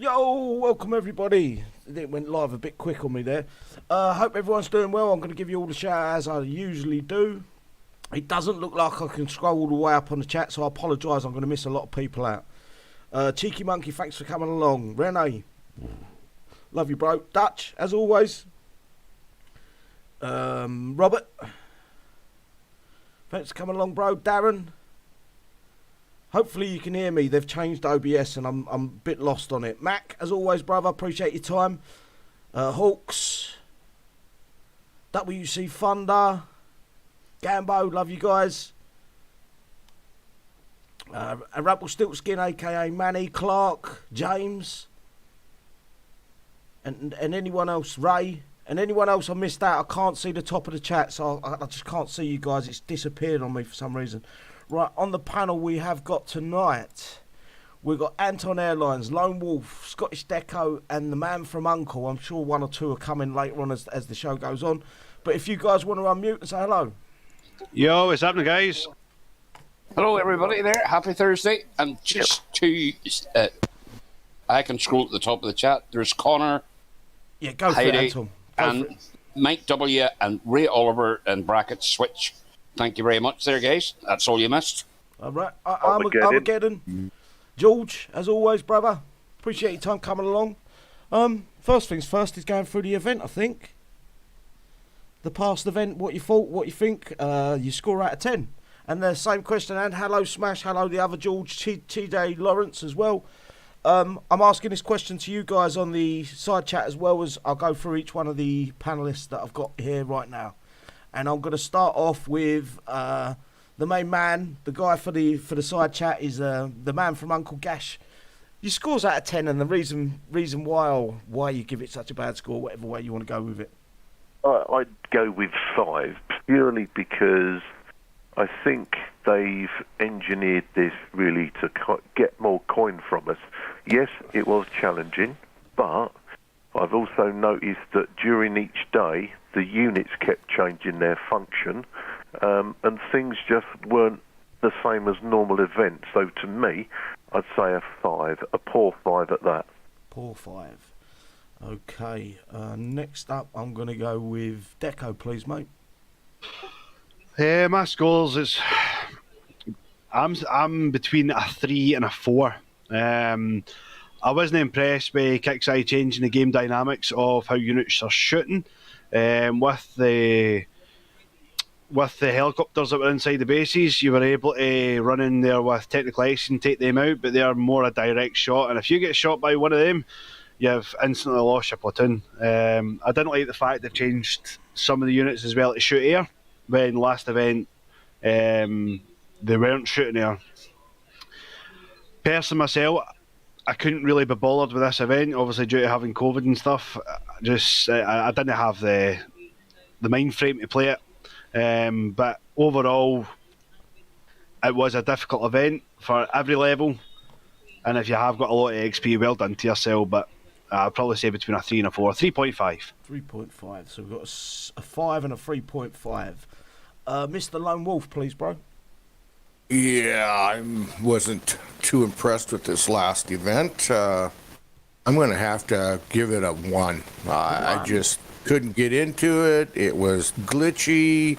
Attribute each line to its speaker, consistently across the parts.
Speaker 1: Yo, welcome everybody. It went live a bit quick on me there. Hope everyone's doing well. I'm going to give you all the shout as I usually do. It doesn't look like I can scroll all the way up on the chat, so I apologise. I'm going to miss a lot of people out. Cheeky Monkey, thanks for coming along. Rene, love you, bro. Dutch, as always. Robert, thanks for coming along, bro. Darren. Hopefully you can hear me. They've changed OBS and I'm a bit lost on it. Mac, as always, brother, appreciate your time. Hawks, WC Thunder, Gambo, love you guys. A Rumpelstiltskin, aka Manny, Clark, James, and anyone else, Ray, and anyone else I missed out. I can't see the top of the chat, so I just can't see you guys. It's disappeared on me for some reason. Right, on the panel we have got tonight, we've got Anton Airlines, Lone Wolf, Scottish Deco, and the man from Uncle. I'm sure one or two are coming later on as the show goes on. But if you guys want to unmute and say hello.
Speaker 2: Yo, what's happening, guys?
Speaker 3: Hello, everybody there. Happy Thursday. And just to, I can scroll at the top of the chat. There's Connor,
Speaker 1: yeah, go for
Speaker 3: Heidi,
Speaker 1: it, Anton.
Speaker 3: and Mike W. and Ray Oliver in brackets Switch. Thank you very much there, guys. That's all you missed.
Speaker 1: All right. Armageddon. George, as always, brother. Appreciate your time coming along. First things first is going through the event, I think. The past event, what you thought, what you think. You score out of 10. And the same question, and hello Smash, hello the other George, TJ Lawrence as well. I'm asking this question to you guys on the side chat as well as I'll go through each one of the panellists that I've got here right now. And I'm going to start off with the main man, the guy for the side chat is the man from Uncle Gash. Your score's out of 10, and the reason why or why you give it such a bad score, whatever way you want to go with it.
Speaker 4: I'd go with 5, purely because I think they've engineered this really to get more coin from us. Yes, it was challenging, but I've also noticed that during each day, the units kept changing their function, and things just weren't the same as normal events. So to me, I'd say a 5, a poor 5 at that.
Speaker 1: Poor 5. Okay, next up, I'm going to go with Deco, please, mate.
Speaker 2: My scores is I'm between a 3 and a 4. I wasn't impressed by Kixeye changing the game dynamics of how units are shooting. With the helicopters that were inside the bases, you were able to run in there with technical action, take them out, but they are more a direct shot. And if you get shot by one of them, you've instantly lost your platoon. I didn't like the fact they've changed some of the units as well to shoot air. When last event, they weren't shooting air. Personally, myself, I couldn't really be bothered with this event, obviously due to having COVID and stuff. I didn't have the mind frame to play it. But overall, it was a difficult event for every level. And if you have got a lot of XP, well done to yourself. But I'd probably say between a 3 and a 4. 3.5.
Speaker 1: 3.5. So we've got a 5 and a 3.5. Mr. Lone Wolf, please, bro.
Speaker 5: Yeah, I wasn't too impressed with this last event. I'm going to have to give it a 1. I just couldn't get into it. It was glitchy.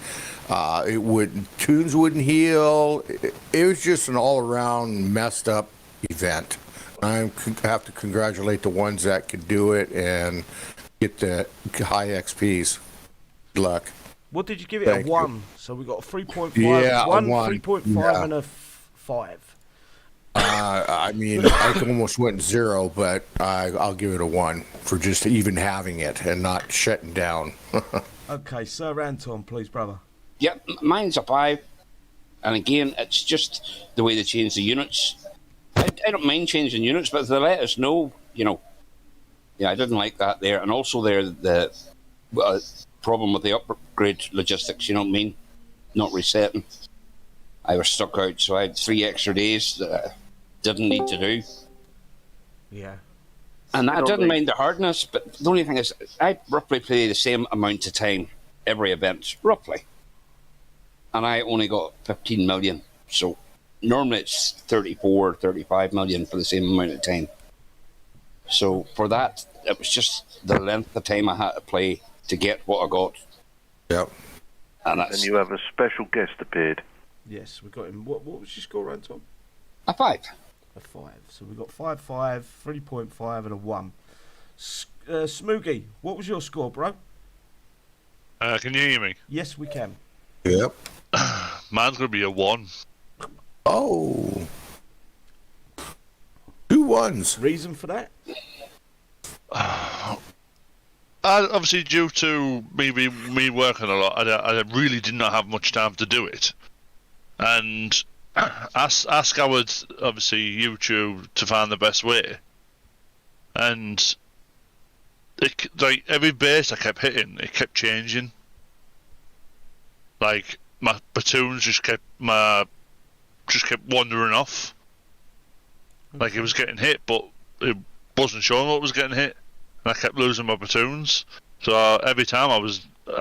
Speaker 5: Tunes wouldn't heal. It was just an all-around messed up event. I have to congratulate the ones that could do it and get the high XPs. Good luck.
Speaker 1: What did you give it? A 1. So we got a 3.5,
Speaker 5: yeah,
Speaker 1: 1,
Speaker 5: 1.
Speaker 1: 3.5,
Speaker 5: yeah.
Speaker 1: and a 5.
Speaker 5: I mean, I almost went 0, but I'll give it a 1 for just even having it and not shutting down.
Speaker 1: Okay, Sir Anton, please, brother.
Speaker 3: Yep, mine's a 5. And again, it's just the way they change the units. I don't mind changing units, but if they let us know, I didn't like that there. And also the problem with the upgrade logistics, you know what I mean? Not resetting. I was stuck out, so I had 3 extra days that I didn't need to do.
Speaker 1: Yeah.
Speaker 3: And I didn't mind the hardness, but the only thing is, I roughly play the same amount of time every event, roughly. And I only got 15 million, so normally it's 34, 35 million for the same amount of time. So for that, it was just the length of time I had to play to get what I got.
Speaker 5: Yep.
Speaker 3: And
Speaker 4: you have a special guest appeared.
Speaker 1: Yes, we got him. What was your score round, Tom?
Speaker 3: a 5.
Speaker 1: A 5. So we got 5.5, 3.5, and a 1. Smoogie, what was your score, bro?
Speaker 6: Can you hear me?
Speaker 1: Yes, we can.
Speaker 5: Yep.
Speaker 6: Mine's going to be a 1.
Speaker 5: Oh. 2 1s.
Speaker 1: Reason for that?
Speaker 6: Obviously, due to me working a lot, I really did not have much time to do it. And I scoured, obviously, YouTube to find the best way. And like every base I kept hitting, it kept changing. Like my platoons just kept wandering off. Like it was getting hit, but it wasn't showing what was getting hit, and I kept losing my platoons. So every time I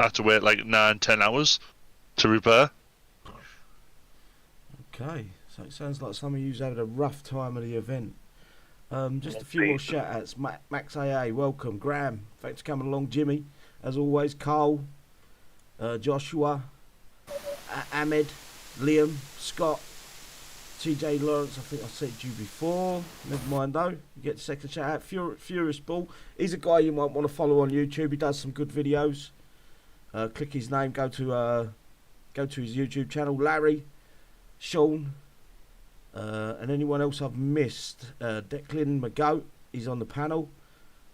Speaker 6: had to wait like 9-10 hours to repair.
Speaker 1: Okay, so it sounds like some of you's having a rough time of the event. Just a few more shout-outs. Max AA, welcome. Graham, thanks for coming along. Jimmy, as always. Carl, Joshua, Ahmed, Liam, Scott, TJ Lawrence, I think I said you before. Never mind though. You get the second shout-out. Furious Bull. He's a guy you might want to follow on YouTube. He does some good videos. Click his name. Go to his YouTube channel. Larry, Sean, and anyone else I've missed. Declan McGoat, he's on the panel.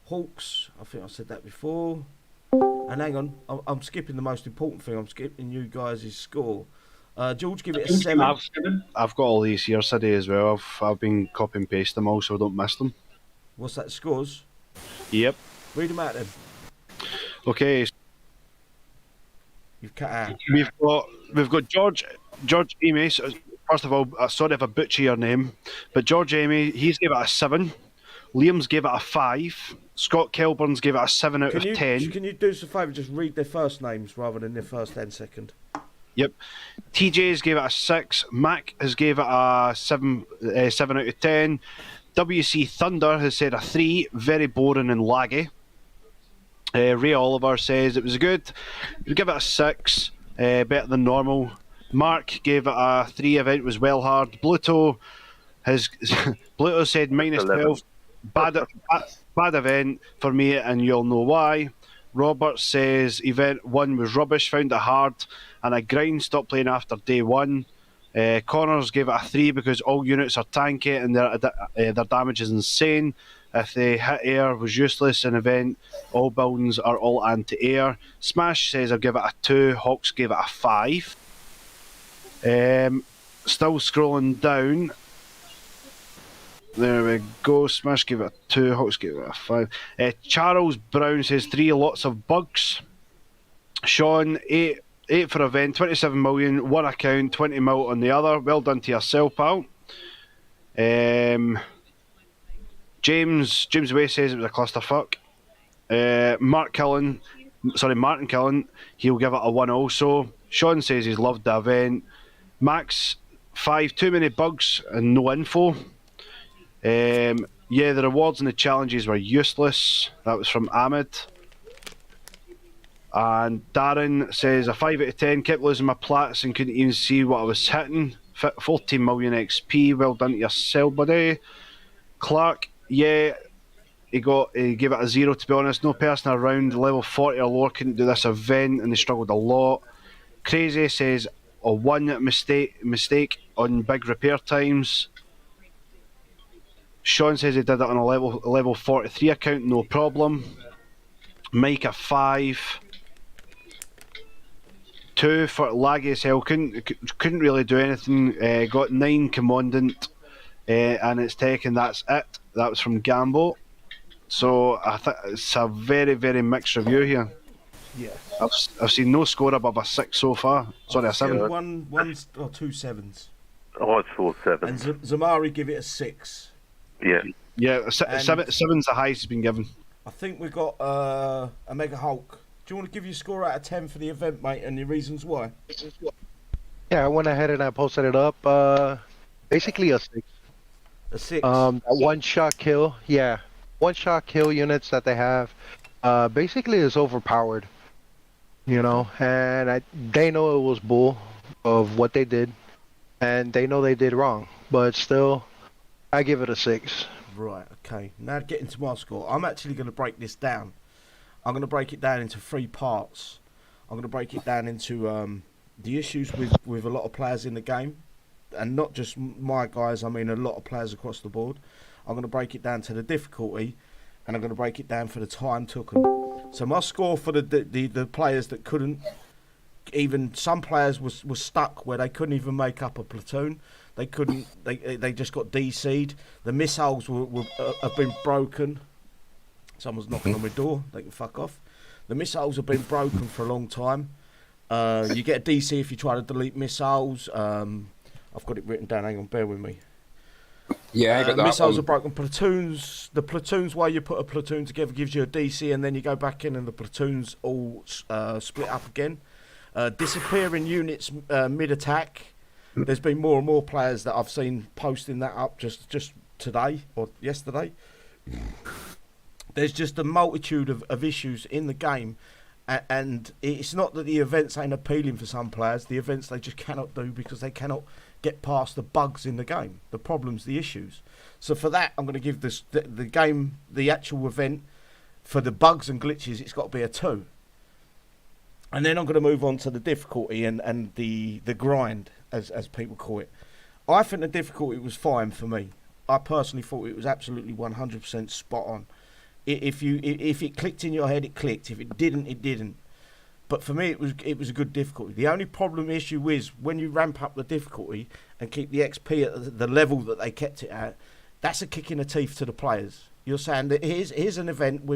Speaker 1: Hawks, I think I said that before. And hang on, I'm skipping the most important thing. I'm skipping you guys' score. George, give it a 7.
Speaker 2: I've got all these here today as well. I've been copy and paste them all so I don't miss them.
Speaker 1: What's that, scores?
Speaker 2: Yep.
Speaker 1: Read them out then.
Speaker 2: Okay.
Speaker 1: You've cut out.
Speaker 2: We've got George Amy. First of all, sorry if I butcher your name, but George Amy, he's gave it a 7. Liam's gave it a 5. Scott Kelburn's gave it a 7 out of 10.
Speaker 1: Can you do us a favour? Just read their first names rather than their first and second.
Speaker 2: Yep. TJ's gave it a 6. Mac has gave it a 7 out of 10. WC Thunder has said a 3. Very boring and laggy. Ray Oliver says it was good. We give it a 6. Better than normal. Mark gave it a 3. Event was well hard. Bluto said minus 12. Bad event for me, and you'll know why. Robert says event 1 was rubbish, found it hard, and I grind, stopped playing after day 1. Connors gave it a 3 because all units are tanky and their damage is insane. If they hit air, was useless. In event, all buildings are all anti-air. Smash says I'll give it a 2. Hawks gave it a 5. Still scrolling down. There we go. Smash gave it a 2. Hawks gave it a 5. Charles Brown says 3. Lots of bugs. Sean 8 for event. 27 million. 1 account. 20 mil on the other. Well done to yourself, pal. James Way says it was a clusterfuck. Martin Cullen, he'll give it a 1 also. Sean says he's loved the event. Max 5. Too many bugs and no info. The rewards and the challenges were useless. That was from Ahmed. And Darren says a 5 out of 10. Kept losing my plats and couldn't even see what I was hitting. 14 million XP. Well done to yourself, buddy. Clark, he gave it a 0, to be honest. No person around level 40 or lower couldn't do this event, and they struggled a lot. Crazy says a 1 mistake on big repair times. Sean says he did it on a level 43 account, no problem. Mike a 5. 2 for laggy as hell, couldn't really do anything. Got 9 commandant and its tech, and that's it. That was from Gambo. So I think it's a very, very mixed review here.
Speaker 1: Yeah.
Speaker 2: I've seen no score above a 6 so far. Sorry, a 7.
Speaker 1: One or 2 7s.
Speaker 4: Oh, I saw 7.
Speaker 1: And Zamari give it a 6.
Speaker 4: Yeah.
Speaker 2: Seven's the highest has been given.
Speaker 1: I think we've got a Mega Hulk. Do you want to give your score out of 10 for the event, mate, and your reasons why?
Speaker 7: Yeah, I went ahead and I posted it up. Basically a 6.
Speaker 1: A 6.
Speaker 7: A one-shot kill. Yeah. one-shot kill units that they have basically is overpowered. You know, and they know it was bull of what they did, and they know they did wrong. But still, I give it a 6.
Speaker 1: Right, okay. Now getting to my score. I'm actually going to break this down. I'm going to break it down into 3 parts. I'm going to break it down into the issues with a lot of players in the game, and not just my guys, I mean a lot of players across the board. I'm going to break it down to the difficulty, and I'm going to break it down for the time taken. So my score for the players that couldn't, even some players was stuck where they couldn't even make up a platoon. They couldn't. They just got DC'd. The missiles have been broken. Someone's knocking on my door. They can fuck off. The missiles have been broken for a long time. You get a DC if you try to delete missiles. I've got it written down. Hang on, bear with me.
Speaker 3: Yeah, I got that
Speaker 1: missiles
Speaker 3: one.
Speaker 1: are broken. Platoons. The platoons where you put a platoon together gives you a DC, and then you go back in, and the platoons all split up again. Disappearing units mid-attack. There's been more and more players that I've seen posting that up just today or yesterday. There's just a multitude of issues in the game, and it's not that the events ain't appealing for some players. The events they just cannot do because they cannot get past the bugs in the game, the problems, the issues. So for that, I'm going to give the game, the actual event, for the bugs and glitches, it's got to be a 2. And then I'm going to move on to the difficulty and the grind, as people call it. I think the difficulty was fine for me. I personally thought it was absolutely 100% spot on. If it clicked in your head, it clicked. If it didn't, it didn't. But for me, it was a good difficulty. The only issue is when you ramp up the difficulty and keep the XP at the level that they kept it at, that's a kick in the teeth to the players. You're saying that here's an event.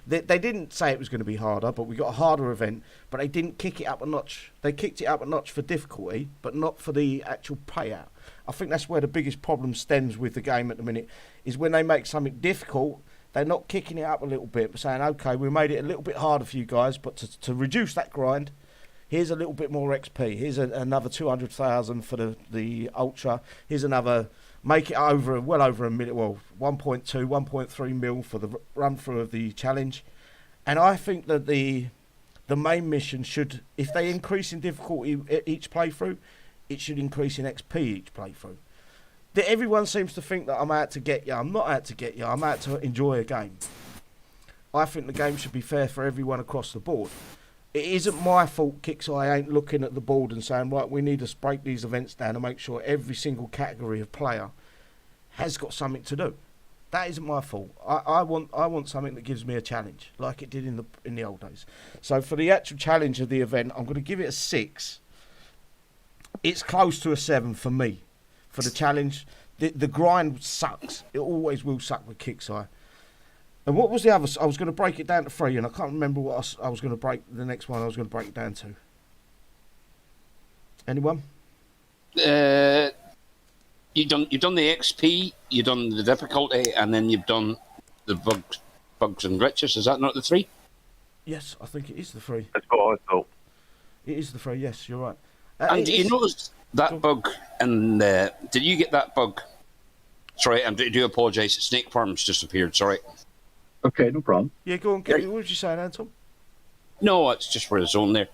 Speaker 1: They didn't say it was going to be harder, but we got a harder event, but they didn't kick it up a notch. They kicked it up a notch for difficulty, but not for the actual payout. I think that's where the biggest problem stems with the game at the minute, is when they make something difficult, they're not kicking it up a little bit, but saying, okay, we made it a little bit harder for you guys, but to reduce that grind, here's a little bit more XP. Here's another 200,000 for the Ultra. Here's another, make it well over a million, well, 1.2, 1.3 mil for the run through of the challenge. And I think that the main mission should, if they increase in difficulty each playthrough, it should increase in XP each playthrough. Everyone seems to think that I'm out to get you. I'm not out to get you. I'm out to enjoy a game. I think the game should be fair for everyone across the board. It isn't my fault Kixeye ain't looking at the board and saying, right, we need to break these events down and make sure every single category of player has got something to do. That isn't my fault. I want something that gives me a challenge, like it did in the old days. So for the actual challenge of the event, I'm going to give it a 6. It's close to a 7 for me. For the challenge, the grind sucks. It always will suck with Kixeye. And what was the other? I was going to break it down to 3, and I can't remember what I was going to break. The next one I was going to break it down to. Anyone?
Speaker 3: You've done the XP, you've done the difficulty, and then you've done the bugs and glitches. Is that not the 3?
Speaker 1: Yes, I think it is the 3.
Speaker 4: That's what I thought.
Speaker 1: It is the 3. Yes, you're right.
Speaker 3: And you noticed that bug? And did you get that bug? Sorry, I do apologise. Snake farms disappeared. Sorry.
Speaker 8: Okay, no problem.
Speaker 1: Yeah, go on. What was you saying, Anton?
Speaker 3: No, it's just for his own there.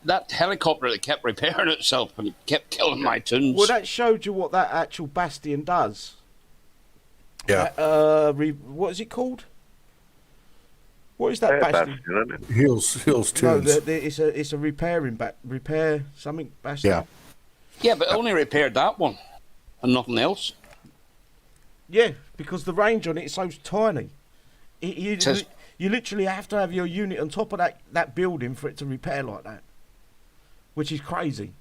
Speaker 3: That helicopter that kept repairing itself and kept killing my tunes.
Speaker 1: Well, that showed you what that actual Bastion does.
Speaker 5: Yeah.
Speaker 1: What is it called? What is that Bastion?
Speaker 4: Isn't it?
Speaker 5: Heals tunes.
Speaker 1: No, it's a repair something Bastion.
Speaker 5: Yeah.
Speaker 3: Yeah, but only repaired that one and nothing else.
Speaker 1: Yeah, because the range on it is so tiny. You literally have to have your unit on top of that building for it to repair like that, which is crazy.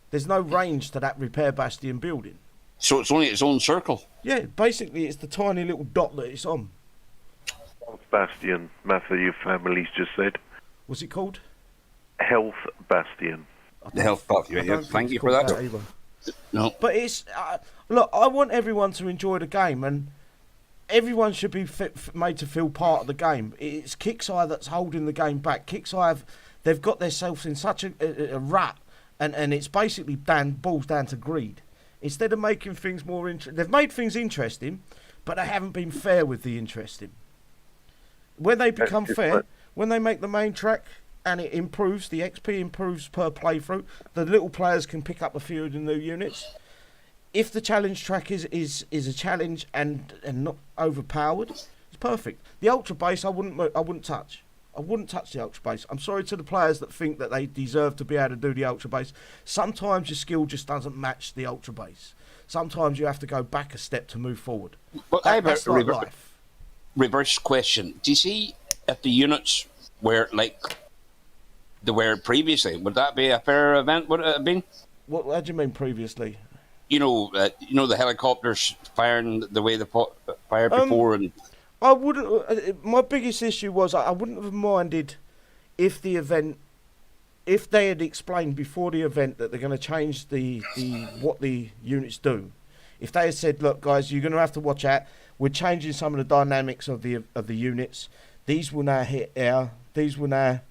Speaker 1: There's no range to that repair Bastion building.
Speaker 3: So it's only its own circle.
Speaker 1: Yeah, basically it's the tiny little dot that it's on.
Speaker 4: Bastion, Matthew Family's just said.
Speaker 1: What's it called?
Speaker 4: Health Bastion.
Speaker 3: The health path. Yeah, thank you for that.
Speaker 1: Either.
Speaker 3: No.
Speaker 1: But it's look, I want everyone to enjoy the game, and everyone should be made to feel part of the game. It's Kixeye that's holding the game back. Kixeye, they've got themselves in such a rut, and it's basically boils down to greed. Instead of making things more interesting, they've made things interesting, but they haven't been fair with the interesting. When they become fair, when they make the main track and it improves, the XP improves per playthrough, the little players can pick up a few of the new units. If the challenge track is a challenge and not overpowered, it's perfect. The ultra base I wouldn't touch. I wouldn't touch the ultra base. I'm sorry to the players that think that they deserve to be able to do the ultra base. Sometimes your skill just doesn't match the ultra base. Sometimes you have to go back a step to move forward.
Speaker 3: But I have
Speaker 1: That's
Speaker 3: a
Speaker 1: like life.
Speaker 3: reverse question. Do you see if the units were like they were previously? Would that be a fair event? Would it have been?
Speaker 1: What do you mean previously?
Speaker 3: You know the helicopters firing the way they fired before, and
Speaker 1: I wouldn't. My biggest issue was I wouldn't have minded if the event, if they had explained before the event that they're going to change the what the units do. If they had said, "Look, guys, you're going to have to watch out. We're changing some of the dynamics of the units. These will now hit air. These will now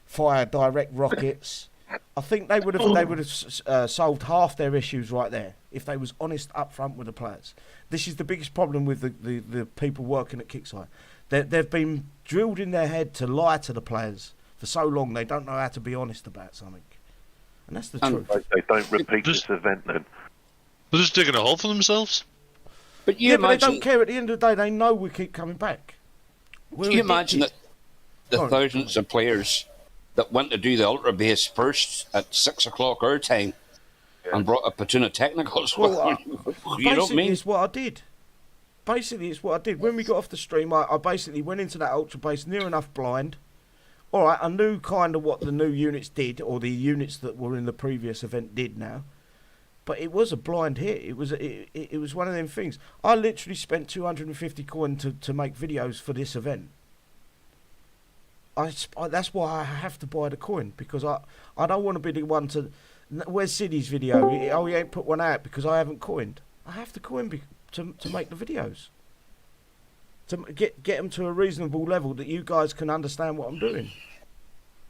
Speaker 1: fire direct rockets." I think they would have solved half their issues right there if they was honest up front with the players. This is the biggest problem with the people working at Kixeye. They've been drilled in their head to lie to the players for so long they don't know how to be honest about something. And that's the truth.
Speaker 4: They don't repeat this event then.
Speaker 6: They're just digging a hole for themselves.
Speaker 3: but
Speaker 1: But they don't care. At the end of the day, they know we keep coming back.
Speaker 3: Do you imagine that the thousands of players that went to do the ultra base first at 6 o'clock our time and brought a platoon of technicals?
Speaker 1: Well,
Speaker 3: you know
Speaker 1: basically,
Speaker 3: what I mean?
Speaker 1: it's what I did. Basically, it's what I did. When we got off the stream, I basically went into that ultra base near enough blind. All right, I knew kind of what the new units did, or the units that were in the previous event did now. But it was a blind hit. It was one of them things. I literally spent 250 coin to make videos for this event. That's why I have to buy the coin, because I don't want to be the one to. Where's Siddy's video? Oh, he ain't put one out because I haven't coined. I have to coin to make the videos. To get them to a reasonable level that you guys can understand what I'm doing.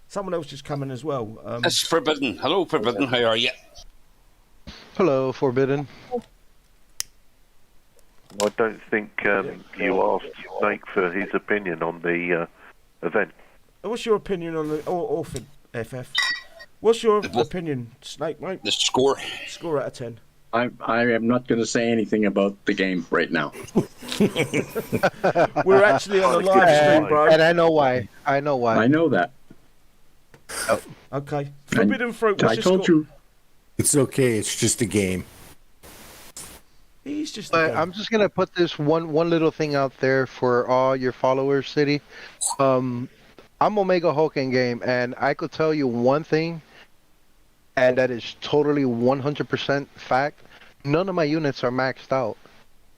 Speaker 1: Someone else just coming as well.
Speaker 3: It's Forbidden. Hello, Forbidden. How are you?
Speaker 7: Hello, Forbidden.
Speaker 4: I don't think you asked Snake for his opinion on the event.
Speaker 1: What's your opinion on the Orphan FF? What's your opinion, Snake, mate?
Speaker 3: The score.
Speaker 1: Score out of 10.
Speaker 8: I am not going to say anything about the game right now.
Speaker 1: We're actually on a live stream, bro.
Speaker 7: And I know why. I know
Speaker 8: that.
Speaker 1: Okay. Forbidden Fruit.
Speaker 8: I told you.
Speaker 5: It's okay. It's just a game.
Speaker 1: He's just.
Speaker 7: But I'm just gonna put this one little thing out there for all your followers, City. I'm Omega Hulk in game, and I could tell you one thing, and that is totally 100% fact. None of my units are maxed out.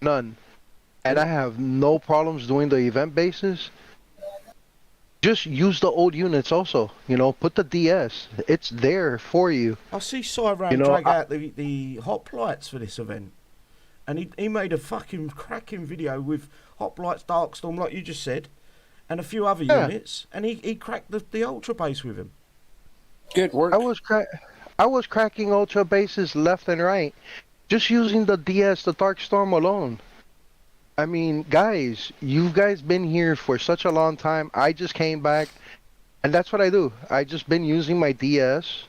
Speaker 7: None. And I have no problems doing the event bases. Just use the old units also. Put the DS. It's there for you.
Speaker 1: I see Cyran drag out the hoplites for this event. And he made a fucking cracking video with hoplites, Darkstorm, like you just said, and a few other units, and he cracked the ultra base with him.
Speaker 3: Good work.
Speaker 7: I was cracking ultra bases left and right, just using the DS, the Darkstorm alone. I mean, guys, you guys been here for such a long time. I just came back, and that's what I do. I just been using my DS.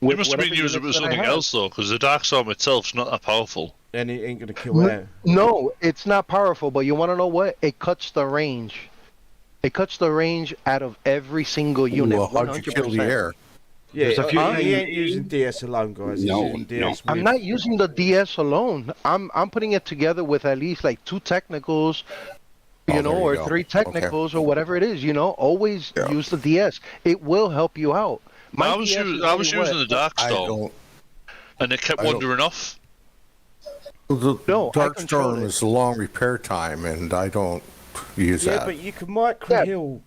Speaker 6: You must have been using it with something else, though, because the Darkstorm itself's not that powerful.
Speaker 1: And it ain't going to kill air.
Speaker 7: No, it's not powerful, but you want to know what? It cuts the range. It cuts the range out of every single unit.
Speaker 5: Well, how'd you kill the air?
Speaker 1: Yeah, he ain't using DS alone, guys.
Speaker 3: No,
Speaker 1: He's using DS
Speaker 7: I'm not using the DS alone. I'm putting it together with at least like 2 technicals, or 3 technicals, or whatever it is. Always use the DS. It will help you out.
Speaker 6: I was using the Darkstorm, and it kept wandering off.
Speaker 5: The Darkstorm is a long repair time, and I don't use that.
Speaker 1: Yeah, but you can micro heal.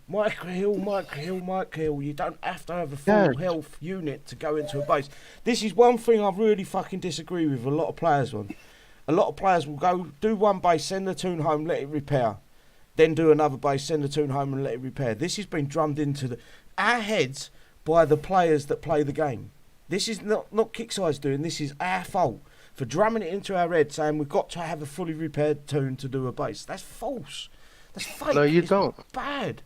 Speaker 1: You don't have to have a full health unit to go into a base. This is one thing I really fucking disagree with a lot of players on. A lot of players will go do one base, send the tune home, let it repair. Then do another base, send the tune home and let it repair. This has been drummed into our heads by the players that play the game. This is not Kixeye's doing, this is our fault. for drumming it into our head, saying we've got to have a fully repaired tune to do a bass. That's false. That's fake.
Speaker 7: No, you
Speaker 1: It's
Speaker 7: don't.
Speaker 1: Bad.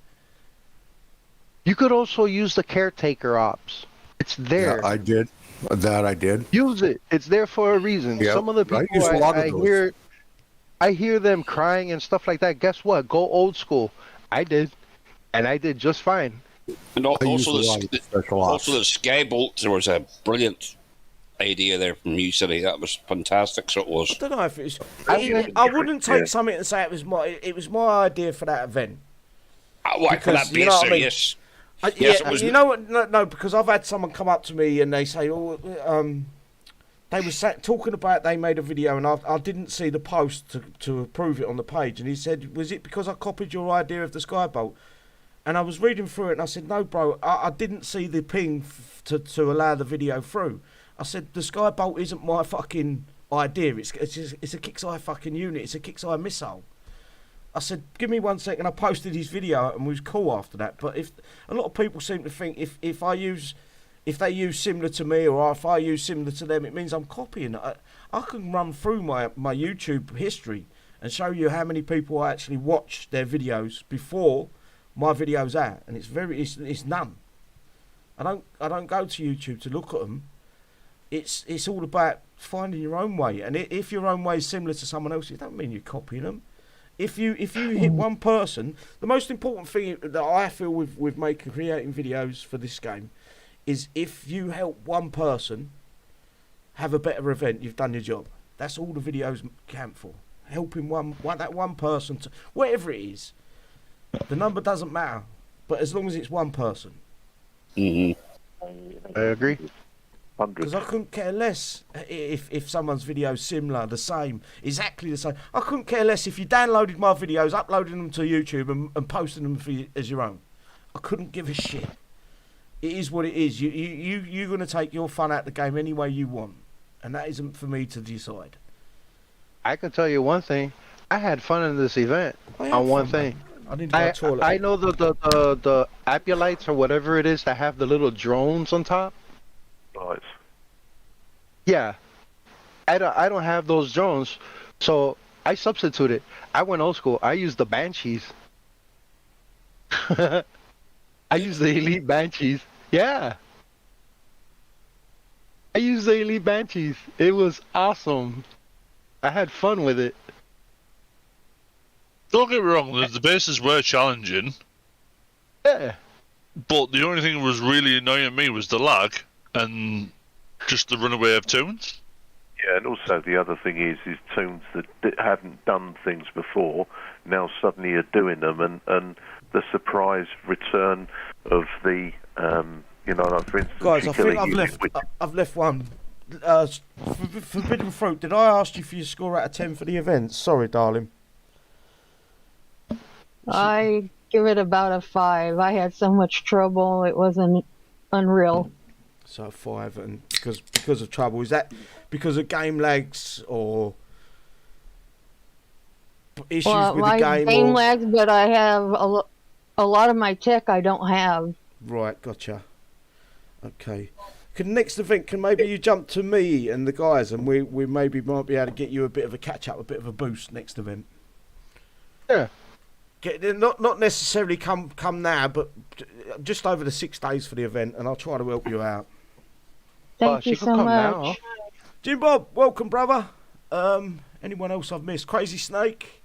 Speaker 7: You could also use the caretaker ops. It's there.
Speaker 5: Yeah, I did. That I did.
Speaker 7: Use it. It's there for a reason.
Speaker 5: Yeah,
Speaker 7: Some of the
Speaker 5: I
Speaker 7: people
Speaker 5: use a lot of those.
Speaker 7: I hear them crying and stuff like that. Guess what? Go old school. I did, and I did just fine.
Speaker 3: And
Speaker 5: I use a lot of special ops.
Speaker 3: also the Skybolt, there was a brilliant idea there from you, City. That was fantastic, so it was.
Speaker 1: I don't know if it's. I wouldn't take something and say it was my idea for that event.
Speaker 3: Why, for that
Speaker 1: Because, you know what I
Speaker 3: baser,
Speaker 1: mean?
Speaker 3: yes.
Speaker 1: Yeah,
Speaker 3: Yes, it was.
Speaker 1: you know what? No, because I've had someone come up to me and they say, they were talking about they made a video and I didn't see the post to approve it on the page, and he said, was it because I copied your idea of the Skybolt? And I was reading through it and I said, no, bro, I didn't see the ping to allow the video through. I said, the Skybolt isn't my fucking idea. It's a Kixeye fucking unit. It's a Kixeye missile. I said, give me 1 second. I posted his video and we was cool after that. But if a lot of people seem to think if they use similar to me or if I use similar to them, it means I'm copying. I can run through my YouTube history and show you how many people actually watch their videos before my video's out, and it's none. I don't go to YouTube to look at them. It's all about finding your own way, and if your own way is similar to someone else, it don't mean you're copying them. If you hit one person, the most important thing that I feel with creating videos for this game is if you help one person have a better event, you've done your job. That's all the videos count for. Helping that one person to whatever it is. The number doesn't matter, but as long as it's one person.
Speaker 3: Mm-hmm.
Speaker 7: I agree.
Speaker 1: Because I couldn't care less if someone's video is similar, the same, exactly the same. I couldn't care less if you downloaded my videos, uploading them to YouTube and posting them as your own. I couldn't give a shit. It is what it is. You're going to take your fun out of the game any way you want. And that isn't for me to decide.
Speaker 7: I can tell you one thing. I had fun in this event on one thing.
Speaker 1: I didn't go to the toilet.
Speaker 7: I know the Appulites or whatever it is that have the little drones on top.
Speaker 4: Right.
Speaker 7: Yeah, I don't have those drones, so I substituted. I went old school. I used the Banshees. I used the Elite Banshees. Yeah, I used the Elite Banshees. It was awesome. I had fun with it.
Speaker 6: Don't get me wrong, the bases were challenging.
Speaker 7: Yeah.
Speaker 6: But the only thing that was really annoying me was the lag and just the runaway of tunes.
Speaker 4: Yeah, and also the other thing is tunes that haven't done things before now suddenly are doing them, and the surprise return of the, like for instance,
Speaker 1: guys, I think I've left one. Forbidden Fruit, did I ask you for your score out of 10 for the event? Sorry, darling.
Speaker 9: I give it about a 5. I had so much trouble, it wasn't unreal.
Speaker 1: So 5, and because of trouble, is that because of game lags or issues with the game?
Speaker 9: Game lags, but I have a lot of my tech I don't have.
Speaker 1: Right, gotcha. Okay. Next event, can maybe you jump to me and the guys, and we maybe might be able to get you a bit of a catch up, a bit of a boost next event.
Speaker 7: Yeah.
Speaker 1: Not necessarily come now, but just over the 6 days for the event, and I'll try to help you out.
Speaker 9: Thank you so much.
Speaker 1: Jim Bob, welcome, brother. Anyone else I've missed? Crazy Snake.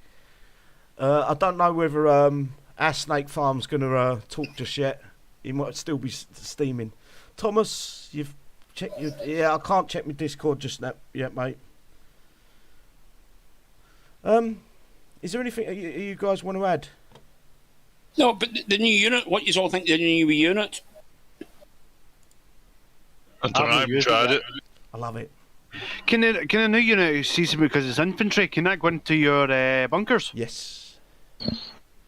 Speaker 1: I don't know whether our snake farm's going to talk just yet. He might still be steaming. Thomas, you've checked your... Yeah, I can't check my Discord just yet, mate. Is there anything you guys want to add?
Speaker 3: No, but the new unit, what you all think of the new unit?
Speaker 6: I haven't tried it.
Speaker 1: I love it.
Speaker 2: Can a new unit, see, because it's infantry, can that go into your bunkers?
Speaker 1: Yes.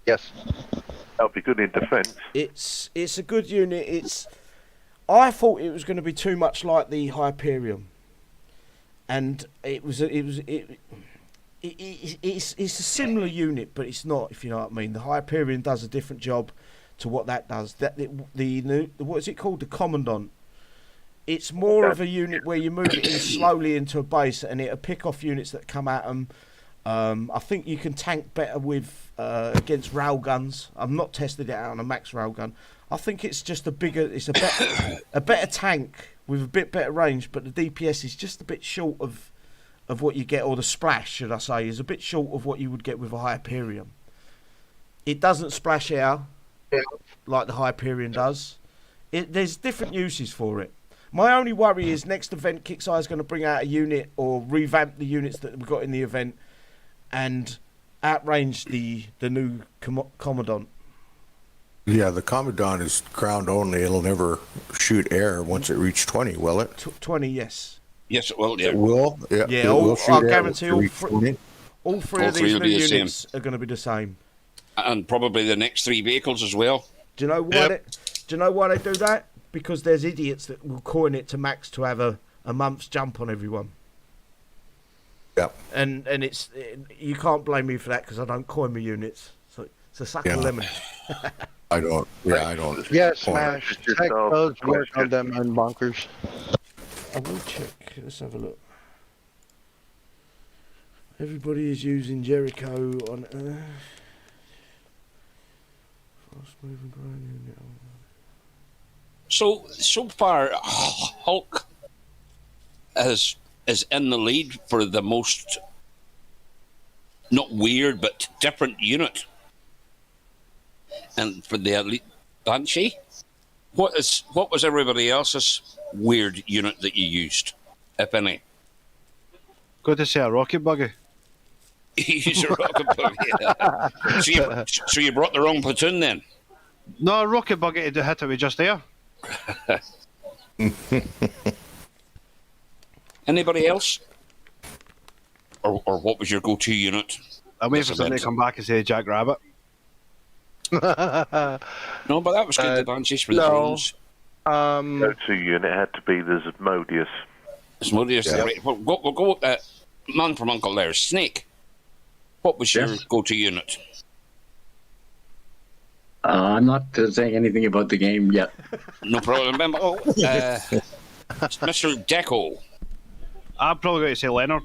Speaker 7: Yes.
Speaker 4: That'll be good in defence.
Speaker 1: It's a good unit. I thought it was going to be too much like the Hyperion, and it's a similar unit, but it's not. If you know what I mean, the Hyperion does a different job to what that does. What is it called? The Commandant It's more of a unit where you move it in slowly into a base, and it'll pick off units that come at them. I think you can tank better with against railguns. I've not tested it out on a max railgun. I think it's just a better tank with a bit better range, but the DPS is just a bit short of what you get, or the splash, should I say, is a bit short of what you would get with a Hyperion. It doesn't splash air like the Hyperion does. There's different uses for it. My only worry is next event, Kixeye is going to bring out a unit or revamp the units that we've got in the event and outrange the new Commandant.
Speaker 5: Yeah, the Commandant is ground only. It'll never shoot air once it reaches 20, will it?
Speaker 1: 20, yes.
Speaker 3: Yes, it will. Yeah.
Speaker 5: It will. Yeah,
Speaker 1: Yeah,
Speaker 5: it will shoot
Speaker 1: I
Speaker 5: air
Speaker 1: guarantee
Speaker 5: once it reaches 20.
Speaker 1: all three of
Speaker 3: three
Speaker 1: these
Speaker 3: will
Speaker 1: new
Speaker 3: be the same.
Speaker 1: units are going to be the same.
Speaker 3: And probably the next 3 vehicles as well.
Speaker 1: Do you know why? Do you know why they do that? Because there's idiots that will coin it to max to have a month's jump on everyone.
Speaker 5: Yep.
Speaker 1: And you can't blame me for that because I don't coin my units. So it's a suck of lemon.
Speaker 5: I don't. Yeah, I don't.
Speaker 7: Yeah, Smash. Tech does work on them and bunkers.
Speaker 1: I will check. Let's have a look. Everybody is using Jericho on. Fast moving ground unit.
Speaker 3: So far, Hulk is in the lead for the most, not weird, but different unit. And for the elite Banshee, what was everybody else's weird unit that you used, if any?
Speaker 2: Got to say a rocket buggy.
Speaker 3: You used a rocket buggy. So you brought the wrong platoon then?
Speaker 2: No, a rocket buggy to hit it with just air.
Speaker 3: Anybody else? Or what was your go-to unit?
Speaker 2: I'm waiting for somebody to come back and say Jack Rabbit.
Speaker 3: No, but that was good. The Banshees for the drones.
Speaker 4: Go-to unit had to be the Zmodius.
Speaker 3: Zmodius, yeah. Right. We'll go with that man from Uncle there. Snake. What was your go-to unit?
Speaker 8: I'm not saying anything about the game yet.
Speaker 3: No problem. Mr. Deco.
Speaker 2: I'm probably going to say Leonard.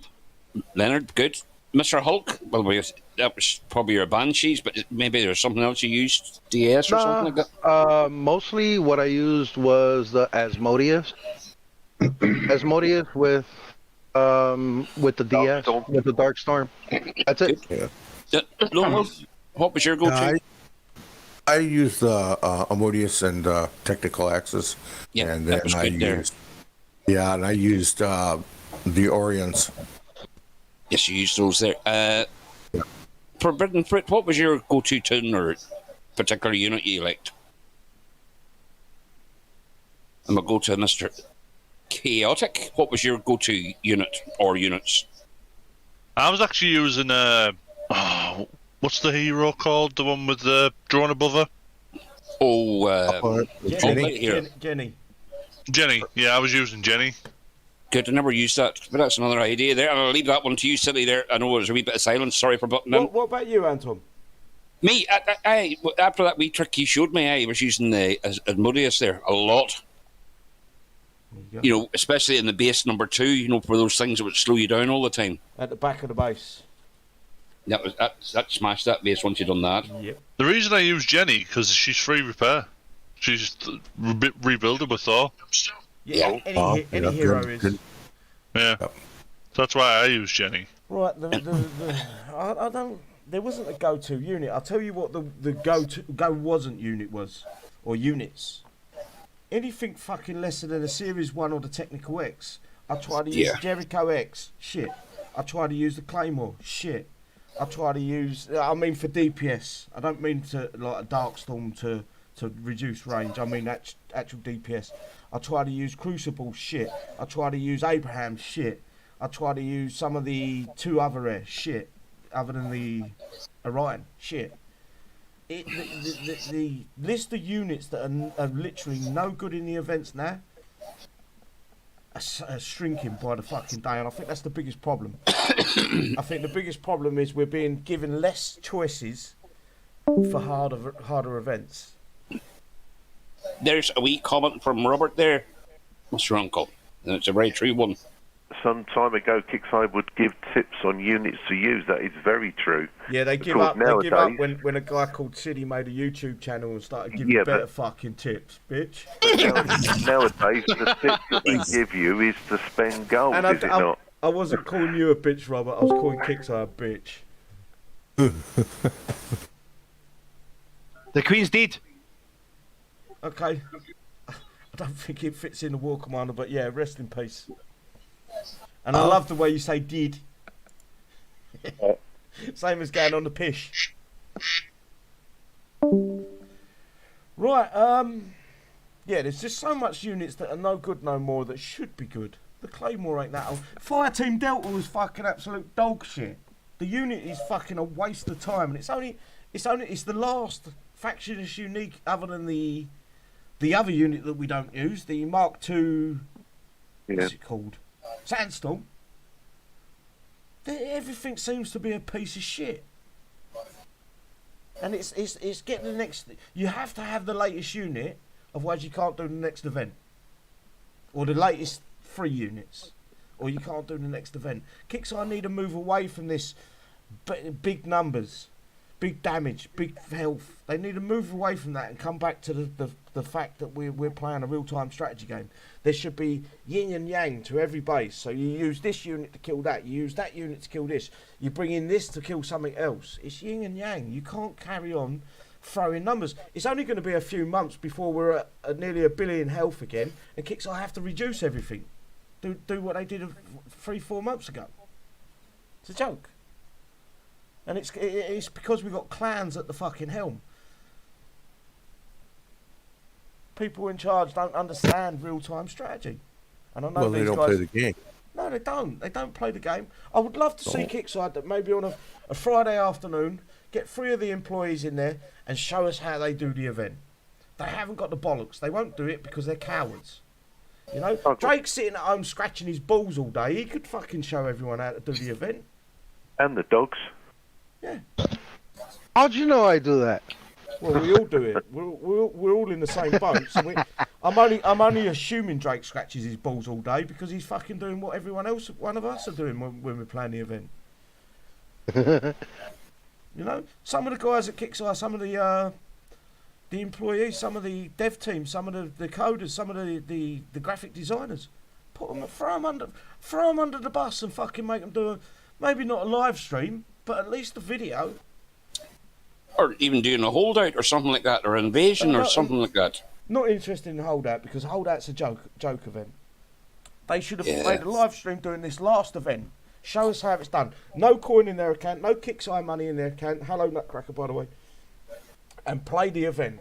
Speaker 3: Leonard, good. Mr. Hulk, well, that was probably your Banshees, but maybe there's something else you used, DS or something like that?
Speaker 7: Mostly what I used was the Asmodeus. Asmodeus with the DS, with the Darkstorm. That's it.
Speaker 3: Yeah. What was your go-to?
Speaker 5: I used the Asmodeus and Technical Axis.
Speaker 3: Yeah,
Speaker 5: and
Speaker 3: that
Speaker 5: then
Speaker 3: was
Speaker 5: I
Speaker 3: good there.
Speaker 5: used, yeah, and I used the Orions.
Speaker 3: Yes, you used those there. Forbidden Fruit, what was your go-to tune or particular unit you liked? I'm going to go to Mr. Chaotic. What was your go-to unit or units?
Speaker 6: I was actually using what's the hero called? The one with the drone above her?
Speaker 1: Jenny.
Speaker 6: Jenny. Yeah, I was using Jenny.
Speaker 3: Good, I never used that, but that's another idea there. And I'll leave that one to you, Silly, there. I know there's a wee bit of silence. Sorry for butting in.
Speaker 1: What about you, Anton?
Speaker 3: Me, I after that wee trick you showed me, I was using the Asmodeus there a lot. You know, especially in the base number 2, you know, for those things that would slow you down all the time.
Speaker 1: At the back of the base.
Speaker 3: That smashed that base once you'd done that.
Speaker 1: Yep.
Speaker 6: The reason I use Jenny, because she's free repair. She's rebuildable Thor.
Speaker 1: Yeah, any hero is.
Speaker 6: Yeah, that's why I use Jenny.
Speaker 1: Right, I don't. There wasn't a go-to unit. I'll tell you what the go wasn't unit was, or units. Anything fucking lesser than a Series 1 or the Technical X. I tried to use Jericho X. Shit. I tried to use the Claymore. Shit. I try to use. I mean for DPS. I don't mean to like a Darkstorm to reduce range. I mean actual DPS. I try to use Crucible. Shit. I try to use Abraham. Shit. I try to use some of the 2 other rare. Shit. Other than the Orion. Shit. The list of units that are literally no good in the events now are shrinking by the fucking day, and I think that's the biggest problem. I think the biggest problem is we're being given less choices for harder events.
Speaker 3: There's a wee comment from Robert there. That's your uncle. And it's a very true one.
Speaker 4: Some time ago, Kixeye would give tips on units to use. That is very true.
Speaker 1: Yeah, they give up. They give up when a guy called Siddy made a YouTube channel and started giving better fucking tips, bitch.
Speaker 4: Nowadays, the tips that they give you is to spend gold, is it not?
Speaker 1: I wasn't calling you a bitch, Robert. I was calling Kixeye a bitch.
Speaker 2: The Queen's dead.
Speaker 1: Okay. I don't think it fits in the War Commander, but yeah, rest in peace. And I love the way you say did. Same as going on the pish. Right, yeah, there's just so much units that are no good no more that should be good. The Claymore ain't that old. Fireteam Delta was fucking absolute dog shit. The unit is fucking a waste of time, and it's the last factionless unique other than the other unit that we don't use, the Mark II. What's it called? Sandstorm. Everything seems to be a piece of shit, and it's getting the next. You have to have the latest unit, otherwise you can't do the next event, or the latest 3 units, or you can't do the next event. Kixeye need to move away from this big numbers, big damage, big health. They need to move away from that and come back to the fact that we're playing a real-time strategy game. There should be yin and yang to every base. So you use this unit to kill that. You use that unit to kill this. You bring in this to kill something else. It's yin and yang. You can't carry on throwing numbers. It's only going to be a few months before we're at nearly 1 billion health again, and Kixeye have to reduce everything. Do what they did 3-4 months ago. It's a joke. And it's because we've got clans at the fucking helm. People in charge don't understand real-time strategy. And I know
Speaker 5: they don't play the game.
Speaker 1: No, they don't. They don't play the game. I would love to see Kixeye that maybe on a Friday afternoon, get 3 of the employees in there and show us how they do the event. They haven't got the bollocks. They won't do it because they're cowards. You know, Drake's sitting at home scratching his balls all day. He could fucking show everyone how to do the event.
Speaker 4: And the dogs.
Speaker 1: Yeah.
Speaker 7: How'd you know I do that?
Speaker 1: Well, we all do it. We're all in the same boat. So I'm only assuming Drake scratches his balls all day because he's fucking doing what everyone else, one of us, are doing when we're playing the event. You know, some of the guys at Kixeye, some of the employees, some of the dev team, some of the coders, some of the graphic designers, throw them under the bus and fucking make them do maybe not a live stream, but at least a video.
Speaker 3: Or even doing a holdout or something like that, or invasion or something like that.
Speaker 1: Not interested in Holdout because Holdout's a joke event. They should have made a live stream doing this last event. Show us how it's done. No coin in their account, no Kixeye money in their account. Hello, Nutcracker, by the way. And play the event.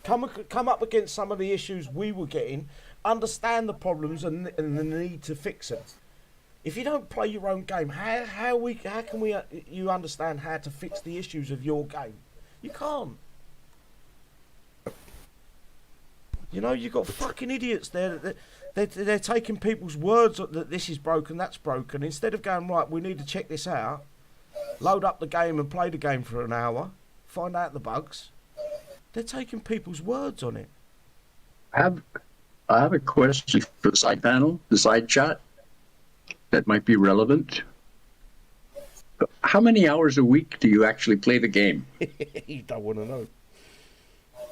Speaker 1: Come up against some of the issues we were getting. Understand the problems and the need to fix them. If you don't play your own game, how can you understand how to fix the issues of your game? You can't. You know, you've got fucking idiots there. They're taking people's words that this is broken, that's broken. Instead of going, right, we need to check this out, load up the game and play the game for an hour, find out the bugs. They're taking people's words on it.
Speaker 8: I have a question for the side panel, the side chat, that might be relevant. How many hours a week do you actually play the game?
Speaker 1: You don't want to know.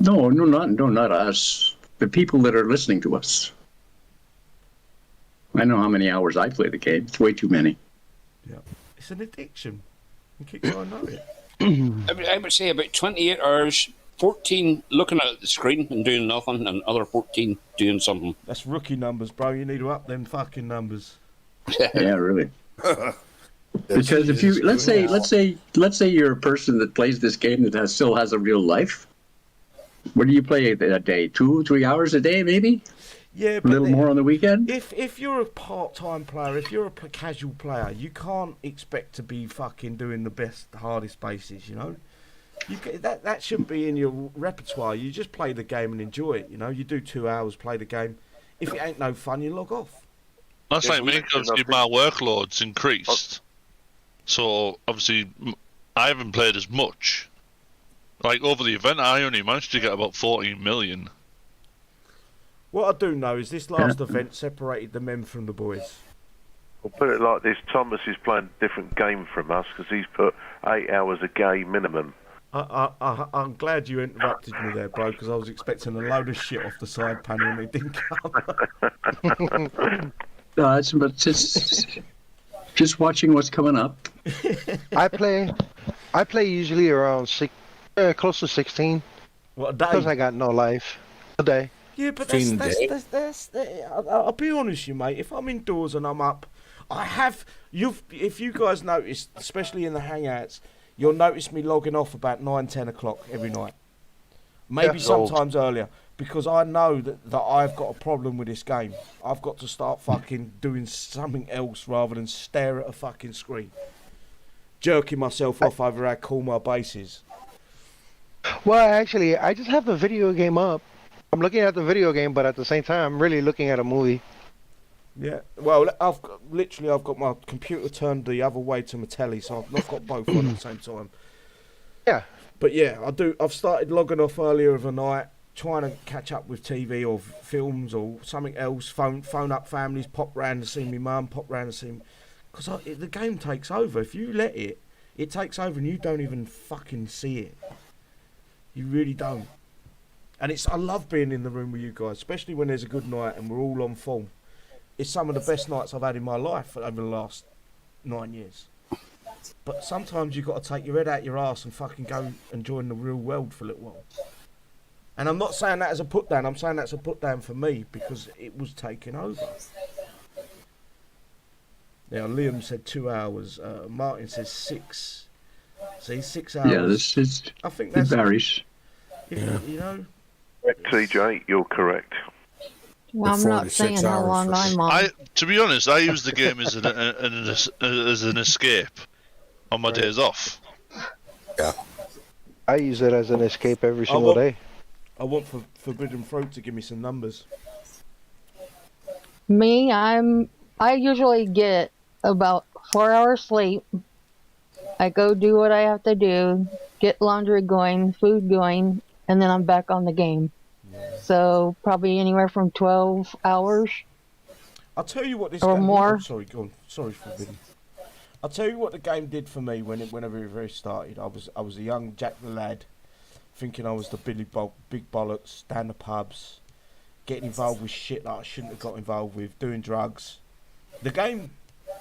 Speaker 8: No, not us. The people that are listening to us. I know how many hours I play the game. It's way too many.
Speaker 1: Yeah, it's an addiction. And Kixeye know it.
Speaker 3: I would say about 28 hours, 14 looking at the screen and doing nothing, and other 14 doing something.
Speaker 1: That's rookie numbers, bro. You need to up them fucking numbers.
Speaker 8: Yeah, really. Because if you let's say you're a person that plays this game that still has a real life. What do you play a day? 2-3 hours a day, maybe?
Speaker 1: Yeah,
Speaker 8: but a little more on the weekend.
Speaker 1: If you're a part-time player, if you're a casual player, you can't expect to be fucking doing the best, hardest bases. You know, that shouldn't be in your repertoire. You just play the game and enjoy it. You know, you do 2 hours, play the game. If it ain't no fun, you log off.
Speaker 6: That's like me, obviously my workload's increased. So, obviously, I haven't played as much. Like, over the event, I only managed to get about 14 million.
Speaker 1: What I do know is this last event separated the men from the boys.
Speaker 4: I'll put it like this: Thomas is playing a different game from us because he's put 8 hours a game minimum.
Speaker 1: I'm glad you interrupted me there, bro, because I was expecting a load of shit off the side panel and it didn't come.
Speaker 8: No, it's but just watching what's coming up.
Speaker 7: I play usually around close to 16.
Speaker 1: What a day?
Speaker 7: Because I got no life. A day.
Speaker 1: Yeah, but that's I'll be honest with you, mate. If I'm indoors and I'm up, if you guys noticed, especially in the hangouts, you'll notice me logging off about 9-10 o'clock every night. Maybe sometimes earlier, because I know that I've got a problem with this game. I've got to start fucking doing something else rather than stare at a fucking screen. Jerking myself off over how cool my base is.
Speaker 7: Well, actually, I just have the video game up. I'm looking at the video game, but at the same time, I'm really looking at a movie.
Speaker 1: Yeah, well, I've got my computer turned the other way to my telly, so I've not got both on at the same time.
Speaker 7: Yeah.
Speaker 1: But yeah, I've started logging off earlier of the night, trying to catch up with TV or films or something else. Phone up families, pop round to see me mum, pop round to see me. Because the game takes over. If you let it, it takes over and you don't even fucking see it. You really don't. And I love being in the room with you guys, especially when there's a good night and we're all on form. It's some of the best nights I've had in my life over the last 9 years. But sometimes you've got to take your head out your arse and fucking go and join the real world for a little while. And I'm not saying that as a put down, I'm saying that's a put down for me because it was taking over. Now, Liam said 2 hours, Martin says 6. See, 6 hours.
Speaker 8: Yeah, this is.
Speaker 1: I think that's.
Speaker 8: It varies.
Speaker 1: You know.
Speaker 4: TJ, you're correct.
Speaker 9: Well, I'm not saying how long I'm on.
Speaker 6: To be honest, I use the game as an escape on my days off.
Speaker 5: Yeah.
Speaker 7: I use it as an escape every single day.
Speaker 1: I want Forbidden Fruit to give me some numbers.
Speaker 9: Me, I usually get about 4 hours sleep. I go do what I have to do, get laundry going, food going, and then I'm back on the game. So probably anywhere from 12 hours.
Speaker 1: I'll tell you what this
Speaker 9: or
Speaker 1: game
Speaker 9: more.
Speaker 1: Did. Sorry, go on. Sorry, Forbidden. I'll tell you what the game did for me whenever it very started. I was a young Jack the Lad, thinking I was the big bollocks, down the pubs, getting involved with shit that I shouldn't have got involved with, doing drugs. The game,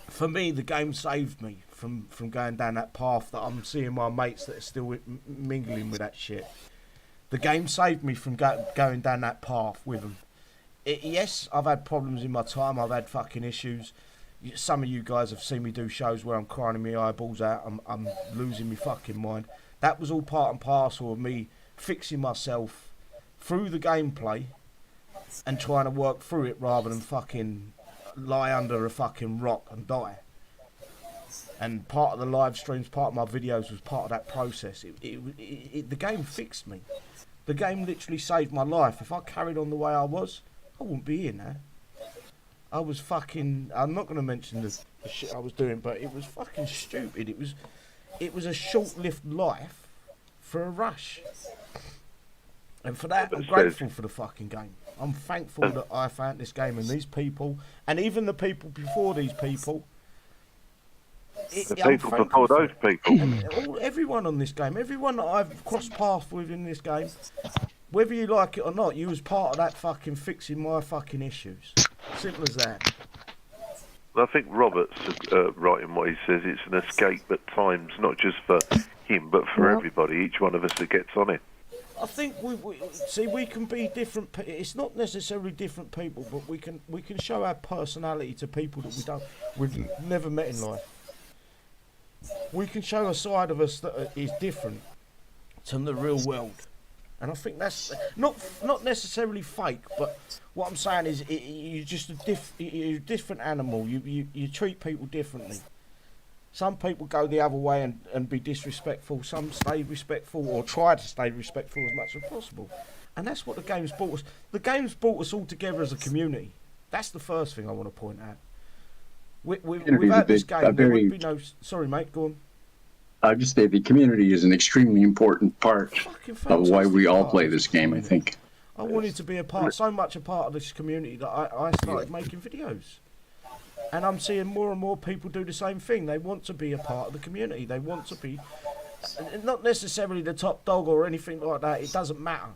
Speaker 1: for me, the game saved me from going down that path that I'm seeing my mates that are still mingling with that shit. The game saved me from going down that path with them. Yes, I've had problems in my time. I've had fucking issues. Some of you guys have seen me do shows where I'm crying my eyeballs out. I'm losing my fucking mind. That was all part and parcel of me fixing myself through the gameplay and trying to work through it rather than fucking lie under a fucking rock and die. And part of the live streams, part of my videos was part of that process. The game fixed me. The game literally saved my life. If I carried on the way I was, I wouldn't be here now. I was fucking. I'm not going to mention the shit I was doing, but it was fucking stupid. It was a short-lived life for a rush. And for that, I'm grateful for the fucking game. I'm thankful that I found this game and these people, and even the people before these people.
Speaker 4: The people before those people.
Speaker 1: Everyone on this game, everyone that I've crossed paths with in this game, whether you like it or not, you was part of that fucking fixing my fucking issues. Simple as that.
Speaker 4: I think Robert's right in what he says. It's an escape at times, not just for him, but for everybody, each one of us that gets on it.
Speaker 1: I think we can be different. It's not necessarily different people, but we can show our personality to people that we've never met in life. We can show a side of us that is different to the real world, and I think that's not necessarily fake. But what I'm saying is, you're just you're a different animal. You treat people differently. Some people go the other way and be disrespectful. Some stay respectful or try to stay respectful as much as possible. And that's what the game's brought us. The game's brought us all together as a community. That's the first thing I want to point out. Without this game, there would be no... Sorry, mate, go on.
Speaker 8: I would just say the community is an extremely important part of why we all play this game, I think.
Speaker 1: I wanted to be so much a part of this community that I started making videos. And I'm seeing more and more people do the same thing. They want to be a part of the community. They want to be, not necessarily the top dog or anything like that. It doesn't matter.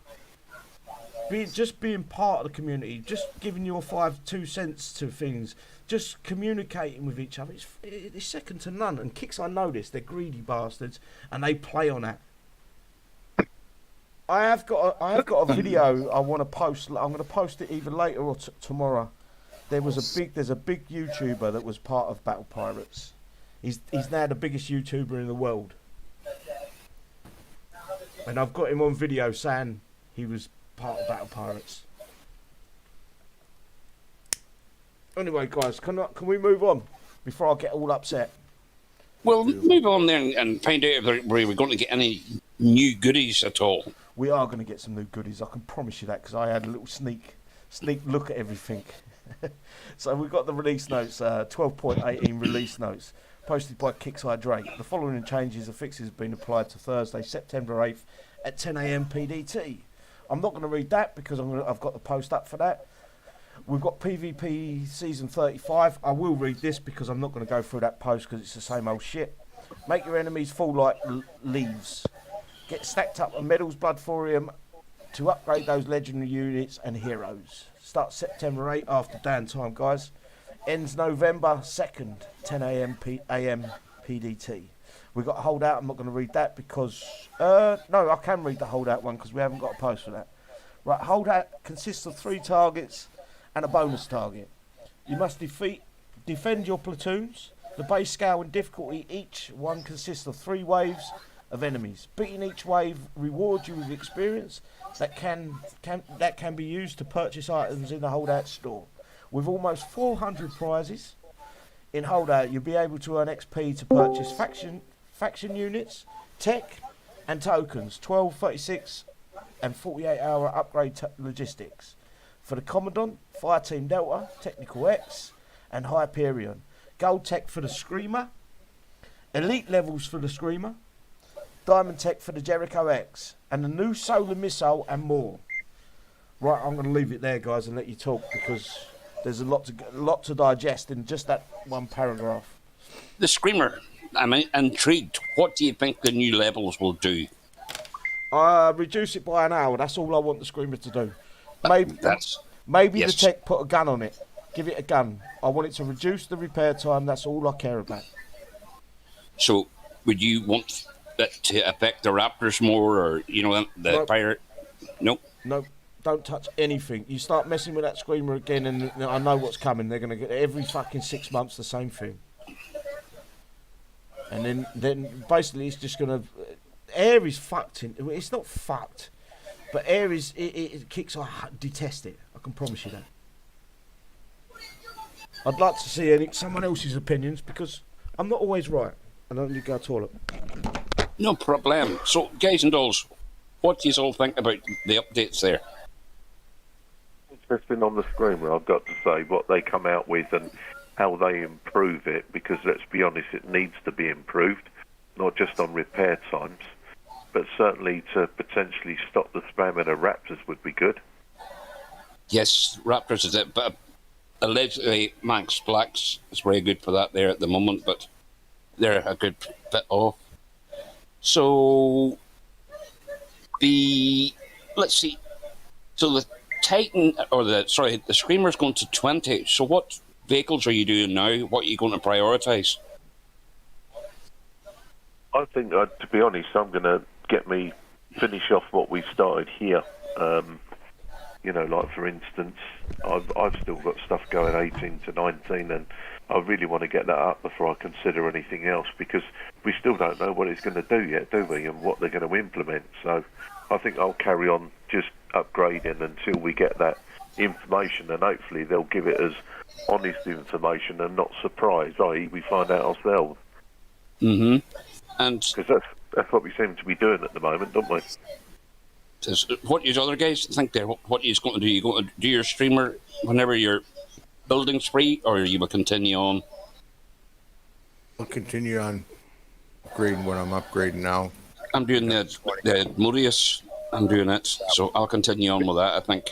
Speaker 1: Just being part of the community, just giving your 2 cents to things, just communicating with each other. It's second to none. And Kixeye know this. They're greedy bastards, and they play on that. I have got a video I want to post. I'm going to post it either later or tomorrow. There's a big YouTuber that was part of Battle Pirates. He's now the biggest YouTuber in the world, and I've got him on video saying he was part of Battle Pirates. Anyway, guys, can we move on before I get all upset?
Speaker 3: Well, move on there and find out if we're going to get any new goodies at all.
Speaker 1: We are going to get some new goodies. I can promise you that, because I had a little sneak look at everything. So we've got the release notes, 12.18 release notes, posted by Kixeye Drake. The following changes and fixes have been applied to Thursday, September 8th at 10 a.m. PDT. I'm not going to read that because I've got the post up for that. We've got PvP Season 35. I will read this because I'm not going to go through that post because it's the same old shit. Make your enemies fall like leaves. Get stacked up on medals, blood thorium to upgrade those legendary units and heroes. Starts September 8 after Downtime, guys. Ends November 2nd, 10 a.m. PDT. We've got Holdout. I'm not going to read that because... no, I can read the Holdout one because we haven't got a post for that. Right, Holdout consists of 3 targets and a bonus target. You must defend your platoons. The base scale and difficulty each one consists of 3 waves of enemies. Beating each wave rewards you with experience that can be used to purchase items in the Holdout store. With almost 400 prizes in Holdout, you'll be able to earn XP to purchase faction units, tech, and tokens. 12, 36, and 48-hour upgrade logistics. For the Commandant, Fireteam Delta, Technical X, and Hyperion. Gold tech for the Screamer, elite levels for the Screamer, Diamond tech for the Jericho X, and the new solar missile and more. Right, I'm going to leave it there, guys, and let you talk because there's a lot to digest in just that one paragraph.
Speaker 3: The Screamer, I'm intrigued. What do you think the new levels will do?
Speaker 1: Reduce it by an hour. That's all I want the Screamer to do. Maybe yes. The tech put a gun on it. Give it a gun. I want it to reduce the repair time. That's all I care about.
Speaker 3: So, would you want that to affect the Raptors more, or the pirate? Nope.
Speaker 1: Nope. Don't touch anything. You start messing with that Screamer again, and I know what's coming. They're going to get every fucking 6 months the same thing. And then basically it's just going to... Air is fucked. It's not fucked. But air is... It kicks... I detest it. I can promise you that. I'd like to see someone else's opinions because I'm not always right. I don't need to go to the toilet.
Speaker 3: No problem. So, guys and dolls, what do you all think about the updates there?
Speaker 4: Interesting on the Screamer, I've got to say, what they come out with and how they improve it, because let's be honest, it needs to be improved, not just on repair times, but certainly to potentially stop the spamming of Raptors would be good.
Speaker 3: Yes, Raptors is it, but allegedly Max Blacks is very good for that there at the moment, but they're a good bit off. So, let's see, so the Titan, the Screamer's going to 20, so what vehicles are you doing now? What are you going to prioritise?
Speaker 4: I think, to be honest, I'm going to finish off what we started here. Like for instance, I've still got stuff going 18 to 19, and I really want to get that up before I consider anything else, because we still don't know what it's going to do yet, do we, and what they're going to implement. So I think I'll carry on just upgrading until we get that information, and hopefully they'll give it as honest information and not surprise, i.e. we find out ourselves.
Speaker 3: Mm-hmm. And
Speaker 4: because that's what we seem to be doing at the moment, don't we?
Speaker 3: What you other guys think there? What you're going to do? You going to do your Streamer whenever you're building spree, or you will continue on?
Speaker 5: I'll continue on upgrading what I'm upgrading now.
Speaker 3: I'm doing the Modius I'm doing it, so I'll continue on with that, I think.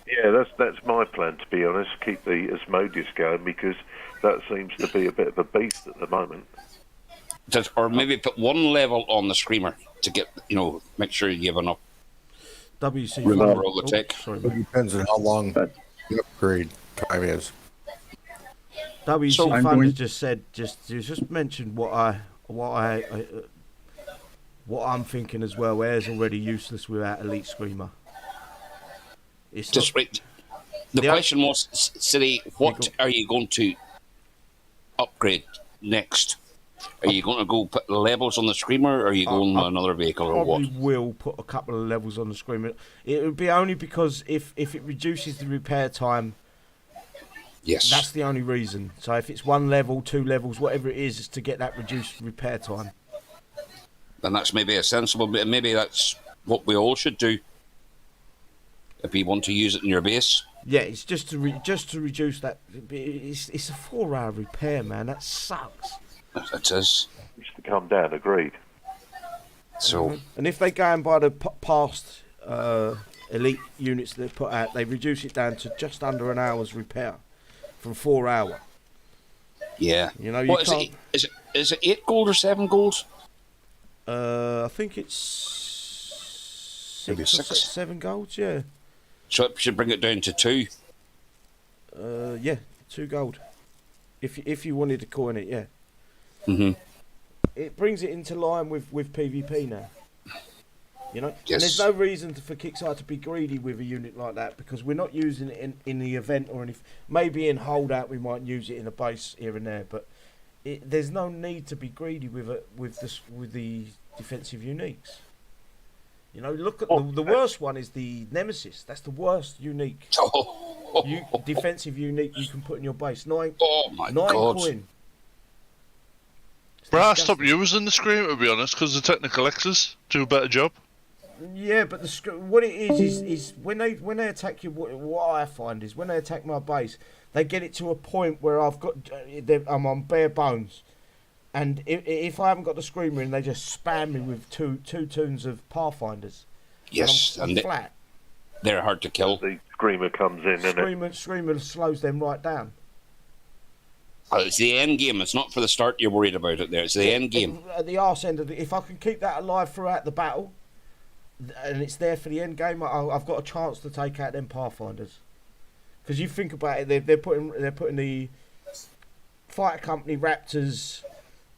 Speaker 4: Yeah, that's my plan, to be honest. Keep the Asmodeus going, because that seems to be a bit of a beast at the moment.
Speaker 3: Or maybe put one level on the Screamer to get, make sure you give enough.
Speaker 1: WC
Speaker 3: Remember all the tech.
Speaker 1: Sorry,
Speaker 5: It
Speaker 1: mate.
Speaker 5: depends on how long the upgrade time is.
Speaker 1: WC Thunder just mentioned what I'm thinking as well. Air's already useless without Elite Screamer. It's
Speaker 3: just right. The question was, City, what are you going to upgrade next? Are you going to go put levels on the Screamer, or are you going on another vehicle, or what?
Speaker 1: Probably will put a couple of levels on the Screamer. It would be only because if it reduces the repair time.
Speaker 3: Yes.
Speaker 1: That's the only reason. So if it's 1 level, 2 levels, whatever it is to get that reduced repair time.
Speaker 3: And that's maybe a sensible, maybe that's what we all should do if you want to use it in your base.
Speaker 1: Yeah, it's just to reduce that. It's a 4-hour repair, man. That sucks.
Speaker 3: It is.
Speaker 4: It's to come down, agreed.
Speaker 3: So.
Speaker 1: And if they go and buy the past elite units they put out, they reduce it down to just under an hour's repair from 4 hour.
Speaker 3: Yeah.
Speaker 1: You know, you can't.
Speaker 3: Is it 8 gold or 7 gold?
Speaker 1: I think it's
Speaker 3: maybe 6
Speaker 1: or 7 golds. Yeah.
Speaker 3: So it should bring it down to 2.
Speaker 1: Yeah, 2 gold. If you wanted to coin it, yeah.
Speaker 3: Mhm.
Speaker 1: It brings it into line with PvP now. You know,
Speaker 3: yes.
Speaker 1: And there's no reason for Kixeye to be greedy with a unit like that, because we're not using it in the event or anything. Maybe in Holdout we might use it in a base here and there, but there's no need to be greedy with the defensive uniques. You know, look at the worst one is the Nemesis. That's the worst unique. Defensive unique you can put in your base. 9
Speaker 6: God.
Speaker 1: coin.
Speaker 6: But I stopped using the Screamer, to be honest, because the technical X's do a better job.
Speaker 1: Yeah, but what it is when they attack you, what I find is when they attack my base, they get it to a point where I'm on bare bones, and if I haven't got the Screamer in, they just spam me with two tunes of Pathfinders.
Speaker 3: Yes,
Speaker 1: and I'm flat.
Speaker 3: They're hard to kill.
Speaker 4: The Screamer comes in, and
Speaker 1: Screamer slows them right down.
Speaker 3: It's the end game. It's not for the start you're worried about it there. It's the end game.
Speaker 1: At the arse end of it, if I can keep that alive throughout the battle, and it's there for the end game, I've got a chance to take out them Pathfinders. Because you think about it, they're putting the fighter company Raptors,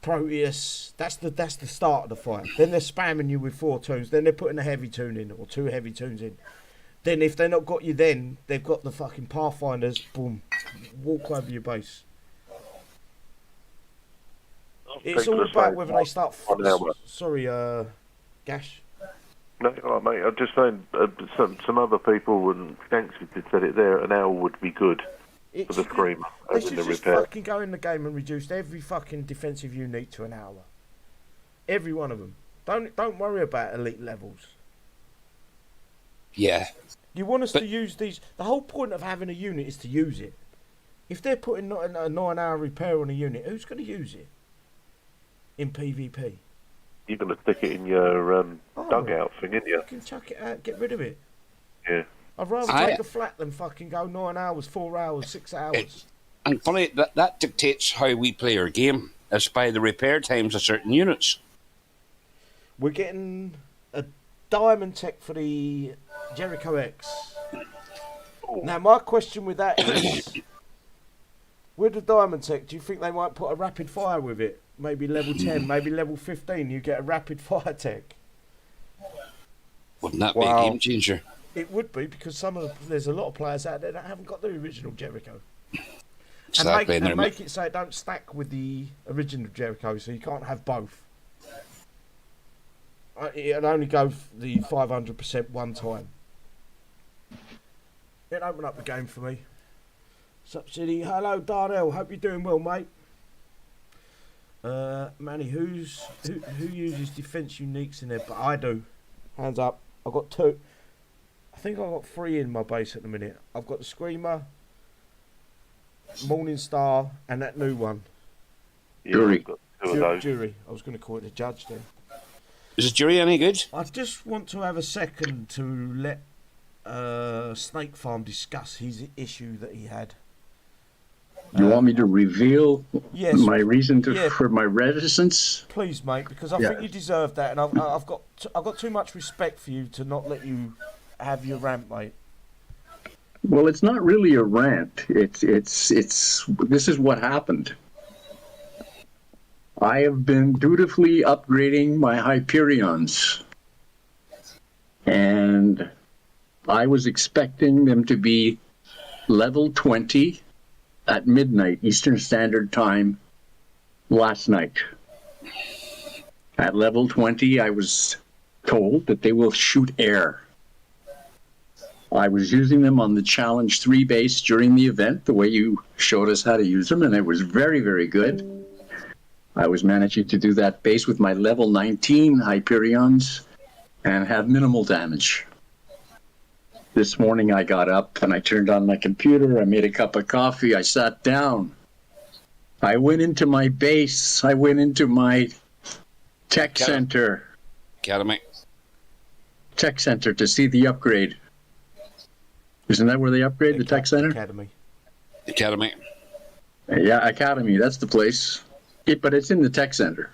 Speaker 1: Proteus. That's the start of the fight. Then they're spamming you with 4 tunes. Then they're putting a heavy tune in or 2 heavy tunes in. Then if they've not got you, then they've got the fucking Pathfinders. Boom, walk over your base. It's all about whether they start. Sorry, Gash.
Speaker 4: No, all right, mate. I'm just saying, some other people and Gangster did said it there. An hour would be good for the Screamer.
Speaker 1: They should just fucking go in the game and reduce every fucking defensive unit to an hour. Every one of them. Don't worry about elite levels.
Speaker 3: Yeah.
Speaker 1: You want us to use these? The whole point of having a unit is to use it. If they're putting a 9-hour repair on a unit, who's going to use it in PvP?
Speaker 4: You're going to stick it in your dugout thing, ain't you?
Speaker 1: You can chuck it out, get rid of it.
Speaker 4: Yeah.
Speaker 1: I'd rather take a flat than fucking go 9 hours, 4 hours, 6 hours.
Speaker 3: And funny, that dictates how we play our game. It's by the repair times of certain units.
Speaker 1: We're getting a diamond tech for the Jericho X. Now, my question with that is, with the diamond tech, do you think they might put a rapid fire with it? Maybe level 10, maybe level 15, you get a rapid fire tech.
Speaker 3: Wouldn't that be a game changer?
Speaker 1: It would be, because there's a lot of players out there that haven't got the original Jericho.
Speaker 3: Exactly.
Speaker 1: And make it so it don't stack with the original Jericho, so you can't have both. It'll only go the 500% one time. It'll open up the game for me. Sup, City? Hello, Darnell. Hope you're doing well, mate. Manny, who uses defense uniques in there? But I do. Hands up. I've got 2. I think I've got 3 in my base at the minute. I've got the Screamer, Morning Star, and that new one.
Speaker 4: Jury.
Speaker 1: Jury. I was going to call it the Judge then.
Speaker 3: Is the jury any good?
Speaker 1: I just want to have a second to let Snake Farm discuss his issue that he had.
Speaker 8: You want me to reveal
Speaker 1: Yes.
Speaker 8: my reason
Speaker 1: Yeah.
Speaker 8: for my reticence?
Speaker 1: Please, mate, because I think you deserve that, and I've got too much respect for you to not let you have your rant, mate.
Speaker 8: Well, it's not really a rant. It's this is what happened. I have been dutifully upgrading my Hyperions, and I was expecting them to be level 20 at midnight Eastern Standard Time last night. At level 20, I was told that they will shoot air. I was using them on the Challenge 3 base during the event, the way you showed us how to use them, and it was very, very good. I was managing to do that base with my level 19 Hyperions and have minimal damage. This morning I got up and I turned on my computer, I made a cup of coffee, I sat down. I went into my base, I went into my tech center to see the upgrade. Isn't that where they upgrade the tech center?
Speaker 1: Academy.
Speaker 8: Yeah, Academy, that's the place. But it's in the tech center.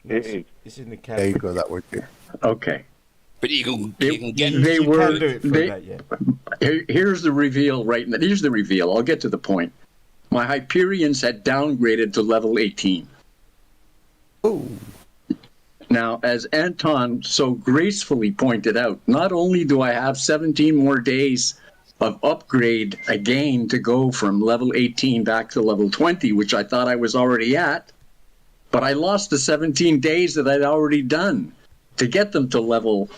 Speaker 1: It's in the academy.
Speaker 5: There you go, that would be.
Speaker 8: Okay.
Speaker 3: But you can get.
Speaker 8: They
Speaker 1: You
Speaker 8: were.
Speaker 1: can do it for that, yeah.
Speaker 8: Here's the reveal. Here's the reveal. I'll get to the point. My Hyperions had downgraded to level 18.
Speaker 5: Oh.
Speaker 8: Now, as Anton so gracefully pointed out, not only do I have 17 more days of upgrade again to go from level 18 back to level 20, which I thought I was already at, but I lost the 17 days that I'd already done to get them to level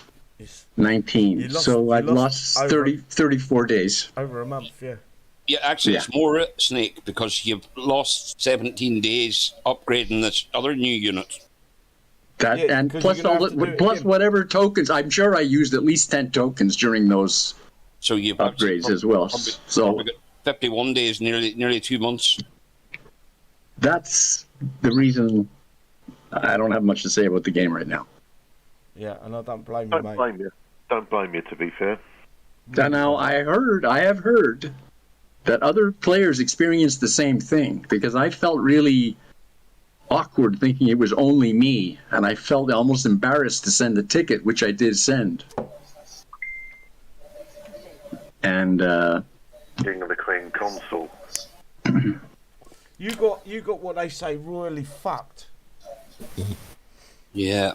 Speaker 8: 19. So I'd lost 34 days.
Speaker 1: Over a month, yeah.
Speaker 3: Yeah, actually, it's more, Snake, because you've lost 17 days upgrading this other new unit.
Speaker 8: That
Speaker 1: Yeah,
Speaker 8: and
Speaker 1: 'cause
Speaker 8: plus
Speaker 1: you're gonna have to do it
Speaker 8: plus
Speaker 1: again.
Speaker 8: whatever tokens. I'm sure I used at least 10 tokens during those
Speaker 3: So you've
Speaker 8: upgrades as well. So
Speaker 3: probably got 51 days, nearly 2 months.
Speaker 8: that's the reason I don't have much to say about the game right now.
Speaker 1: Yeah, and I don't blame you,
Speaker 4: Don't
Speaker 1: mate.
Speaker 4: blame you. Don't blame you, to be fair.
Speaker 8: Now I have heard that other players experienced the same thing, because I felt really awkward thinking it was only me, and I felt almost embarrassed to send the ticket, which I did send. And
Speaker 4: King of the Queen console.
Speaker 1: You got what they say, royally fucked.
Speaker 3: Yeah.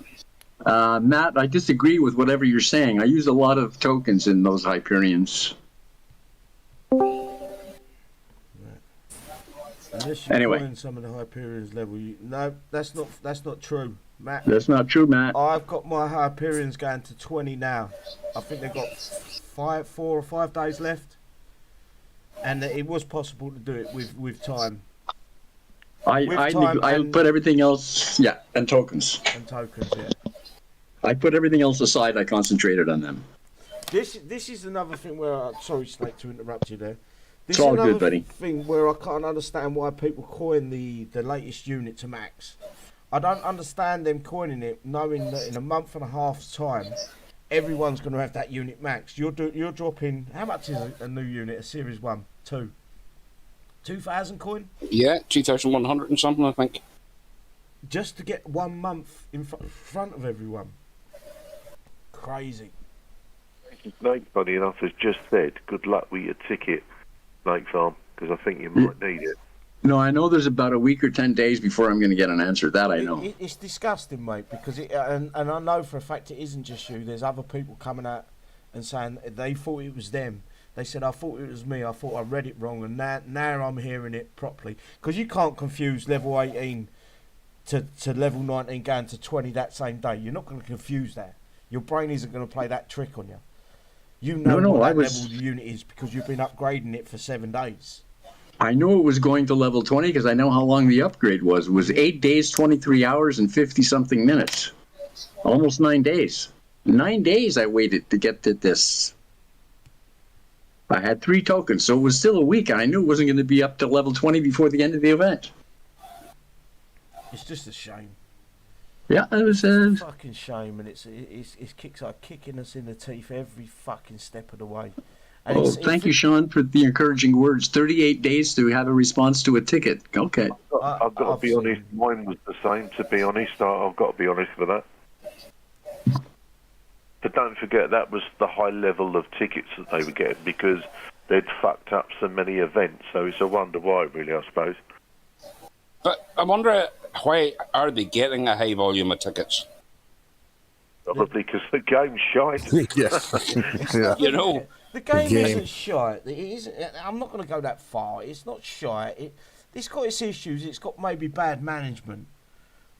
Speaker 8: Matt, I disagree with whatever you're saying. I use a lot of tokens in those Hyperions.
Speaker 1: Unless you're
Speaker 8: Anyway.
Speaker 1: calling some of the Hyperions level. No, that's not true, Matt.
Speaker 8: That's not true, Matt.
Speaker 1: I've got my Hyperions going to 20 now. I think they've got 4 or 5 days left, and it was possible to do it with time
Speaker 8: I put everything else, and tokens.
Speaker 1: and tokens. Yeah.
Speaker 8: I put everything else aside. I concentrated on them.
Speaker 1: This is another thing where sorry, Snake, to interrupt you there. This
Speaker 8: It's all
Speaker 1: is another
Speaker 8: good, buddy.
Speaker 1: thing where I can't understand why people coin the latest unit to max. I don't understand them coining it, knowing that in a month and a half's time, everyone's going to have that unit max. You're dropping, how much is a new unit? A Series 1, 2? 2,000 coin?
Speaker 3: Yeah, 2,100 and something, I think.
Speaker 1: Just to get 1 month in front of everyone. Crazy.
Speaker 4: Snake, funny enough, has just said, good luck with your ticket, Snake Farm, because I think you might need it.
Speaker 8: No, I know there's about a week or 10 days before I'm going to get an answer. That I know.
Speaker 1: It's disgusting, mate, because and I know for a fact it isn't just you. There's other people coming out and saying they thought it was them. They said, I thought it was me. I thought I read it wrong, and now I'm hearing it properly. Because you can't confuse level 18 to level 19 going to 20 that same day. You're not going to confuse that. Your brain isn't going to play that trick on you. You know what that level of the unit is because you've been upgrading it for 7 days.
Speaker 8: I knew it was going to level 20 because I know how long the upgrade was. It was 8 days, 23 hours, and 50-something minutes. Almost 9 days. 9 days I waited to get to this. I had 3 tokens, so it was still a week, and I knew it wasn't going to be up to level 20 before the end of the event.
Speaker 1: It's just a shame.
Speaker 8: Yeah, it was.
Speaker 1: Fucking shame, and it's Kixeye kicking us in the teeth every fucking step of the way. And
Speaker 8: Oh, thank you, Sean, for the encouraging words. 38 days to have a response to a ticket. Okay.
Speaker 4: I've got to be honest. Mine was the same. To be honest, I've got to be honest with that. But don't forget, that was the high level of tickets that they were getting because they'd fucked up so many events. So it's a wonder why, really, I suppose.
Speaker 3: But I wonder, why are they getting a high volume of tickets?
Speaker 4: Probably because the game's shite.
Speaker 5: Yeah.
Speaker 3: You know,
Speaker 1: the game isn't shite. It isn't. I'm not going to go that far. It's not shite. It's got its issues. It's got maybe bad management.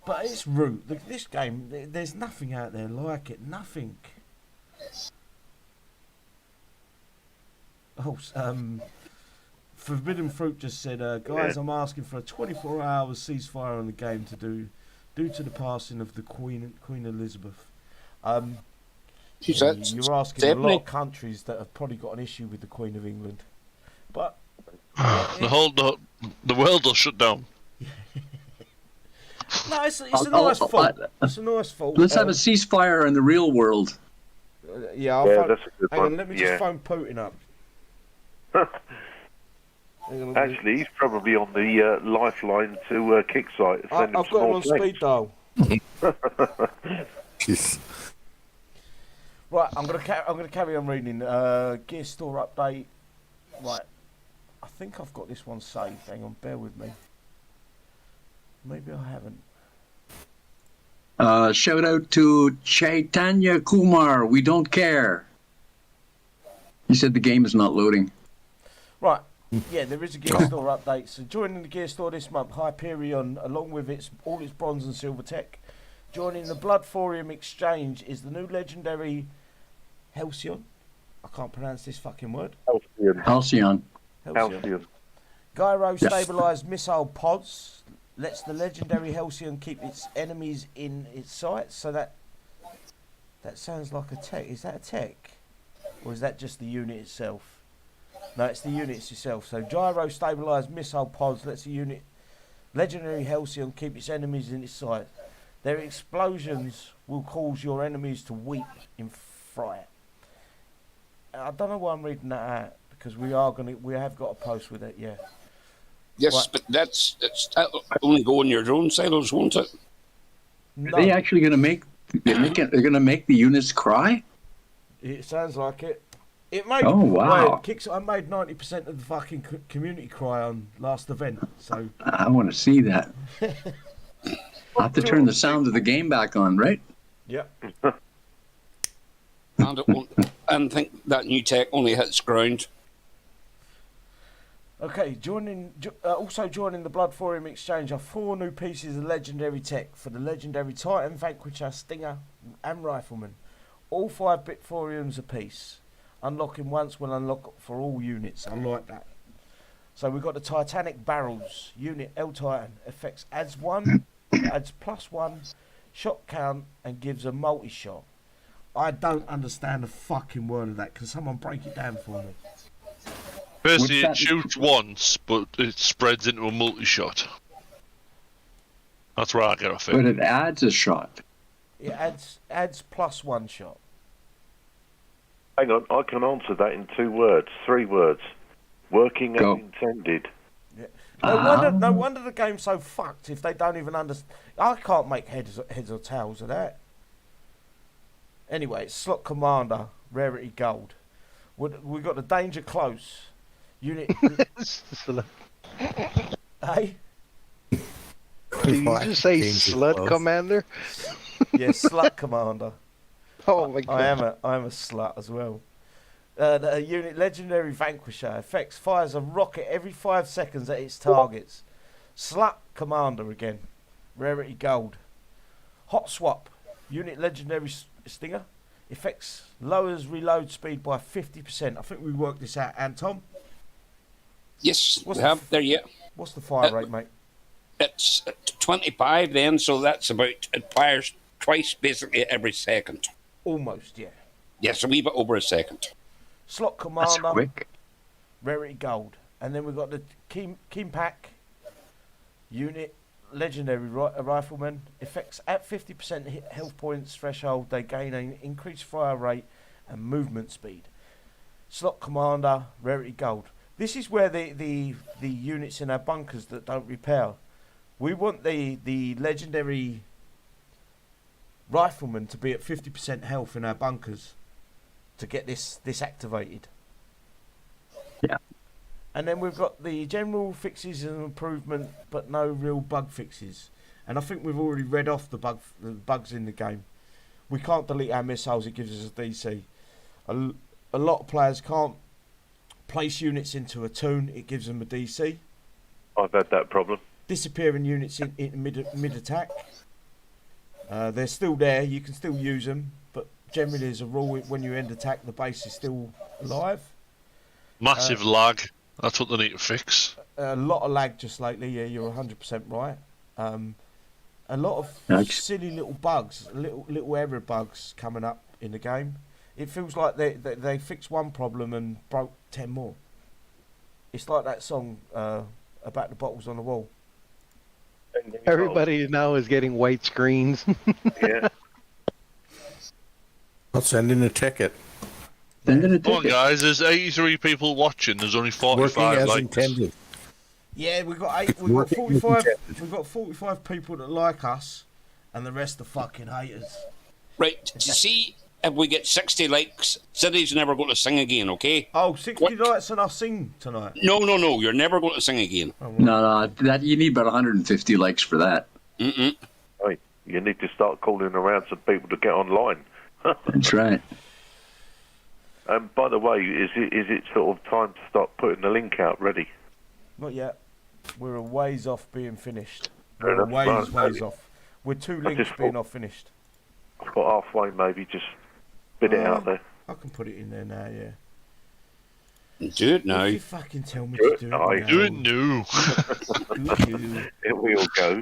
Speaker 1: But it's root. This game, there's nothing out there like it. Nothing. Oh, Forbidden Fruit just said, guys, I'm asking for a 24-hour ceasefire on the game due to the passing of the Queen Elizabeth. You're asking a lot of countries that have probably got an issue with the Queen of England. But
Speaker 6: the world will shut down.
Speaker 1: No, it's a nice fault. It's a nice fault.
Speaker 8: Let's have a ceasefire in the real world.
Speaker 1: Yeah,
Speaker 4: that's a good one.
Speaker 1: Let me just phone Putin up.
Speaker 4: Actually, he's probably on the lifeline to Kixeye.
Speaker 1: I've got him on speed dial. Right, I'm gonna carry on reading. Gear store update. Right, I think I've got this one saved. Hang on, bear with me. Maybe I haven't.
Speaker 8: Shout out to Chaitanya Kumar. We don't care. He said the game is not loading.
Speaker 1: Right. Yeah, there is a Gear Store update. So joining the Gear Store this month, Hyperion, along with all its bronze and silver tech. Joining the Bloodthorium Exchange is the new legendary Halcyon. I can't pronounce this fucking word.
Speaker 8: Halcyon.
Speaker 1: Gyro stabilized missile pods lets the legendary Halcyon keep its enemies in its sights. So that sounds like a tech. Is that a tech? Or is that just the unit itself? No, it's the units itself. So gyro stabilized missile pods lets the legendary Halcyon keep its enemies in its sight. Their explosions will cause your enemies to weep in fright. I don't know why I'm reading that out because we have got a post with it. Yeah.
Speaker 3: Yes,
Speaker 1: right.
Speaker 3: But that's only go in your drone silos, won't it?
Speaker 1: No.
Speaker 8: Are they actually going to make? They're going to make the units cry?
Speaker 1: It sounds like it. It made.
Speaker 8: Oh wow!
Speaker 1: I made 90% of the fucking community cry on last event. So
Speaker 8: I want to see that. I have to turn the sound of the game back on, right?
Speaker 1: Yeah.
Speaker 3: And think that new tech only hits ground.
Speaker 1: Okay, also joining the Bloodthorium Exchange are 4 new pieces of legendary tech for the legendary Titan, Vanquisher, Stinger, and Rifleman. All 5-bit thoriums apiece. Unlocking once will unlock for all units. I like that. So we've got the Titanic Barrels. Unit L Titan. Effects adds +1 shot count and gives a multi-shot. I don't understand a fucking word of that. Can someone break it down for me?
Speaker 6: Firstly, it shoots once, but it spreads into a multi-shot. That's where I get off it.
Speaker 8: But it adds a shot.
Speaker 1: It adds +1 shot.
Speaker 4: Hang on, I can answer that in 2 words, 3 words. Working as intended.
Speaker 1: Yeah. No wonder the game's so fucked if they don't even understand. I can't make heads or tails of that. Anyway, it's Slot Commander, Rarity Gold. We've got the Danger Close. Unit. Hey?
Speaker 7: Did you just say Slut Commander?
Speaker 1: Yeah, Slut Commander.
Speaker 7: Oh my god.
Speaker 1: I am a slut as well. The unit Legendary Vanquisher. Effects fires a rocket every 5 seconds at its targets. Slut Commander again. Rarity Gold. Hot Swap. Unit Legendary Stinger. Effects lowers reload speed by 50%. I think we worked this out, Anton.
Speaker 3: Yes, we have. There you go.
Speaker 1: What's the fire rate, mate?
Speaker 3: It's 25 then, so that's about, it fires twice basically every second.
Speaker 1: Almost, yeah.
Speaker 3: Yes, a wee bit over a second.
Speaker 1: Slot Commander.
Speaker 8: That's quick.
Speaker 1: Rarity Gold. And then we've got the Keen Pack unit legendary riflemen. Effects at 50% health points threshold. They gain an increased fire rate and movement speed. Slot commander, rarity gold. This is where the units in our bunkers that don't repair. We want the legendary rifleman to be at 50% health in our bunkers to get this activated.
Speaker 8: Yeah.
Speaker 1: And then we've got the general fixes and improvement, but no real bug fixes. And I think we've already read off the bugs in the game. We can't delete our missiles; it gives us a DC. A lot of players can't place units into a tune; it gives them a DC.
Speaker 4: I've had that problem.
Speaker 1: Disappearing units in mid attack. They're still there; you can still use them, but generally, as a rule, when you end attack, the base is still alive.
Speaker 6: Massive lag. That's what they need to fix.
Speaker 1: A lot of lag just lately. Yeah, you're 100% right. A lot of silly little bugs, little error bugs coming up in the game. It feels like they fixed one problem and broke 10 more. It's like that song about the bottles on the wall.
Speaker 7: Everybody now is getting white screens.
Speaker 4: Yeah.
Speaker 5: I'll send in a ticket.
Speaker 8: Send in a
Speaker 6: Come on,
Speaker 8: ticket.
Speaker 6: guys. There's 83 people watching. There's only
Speaker 5: Working
Speaker 6: 45
Speaker 5: as
Speaker 6: likes.
Speaker 5: intended.
Speaker 1: Yeah, we've got 45. We've got 45 people that like us, and the rest are fucking haters.
Speaker 3: Right, to see if we get 60 likes, Sidney's never going to sing again, okay?
Speaker 1: Oh, 60 likes and I'll sing tonight.
Speaker 3: No, you're never going to sing again.
Speaker 8: No, that you need about 150 likes for that.
Speaker 3: Mm-mm.
Speaker 4: Right. You need to start calling around some people to get online.
Speaker 8: That's right.
Speaker 4: By the way, is it sort of time to start putting the link out ready?
Speaker 1: Not yet. We're a ways off being finished.
Speaker 4: Fair
Speaker 1: We're
Speaker 4: enough.
Speaker 1: ways off. We're 2 links
Speaker 4: just
Speaker 1: being
Speaker 4: thought-
Speaker 1: off finished.
Speaker 4: I thought halfway maybe just bid it out there.
Speaker 1: I can put it in there now, yeah.
Speaker 3: Do it now.
Speaker 1: If you fucking tell me to do it now.
Speaker 6: Do it new.
Speaker 4: Here we all go.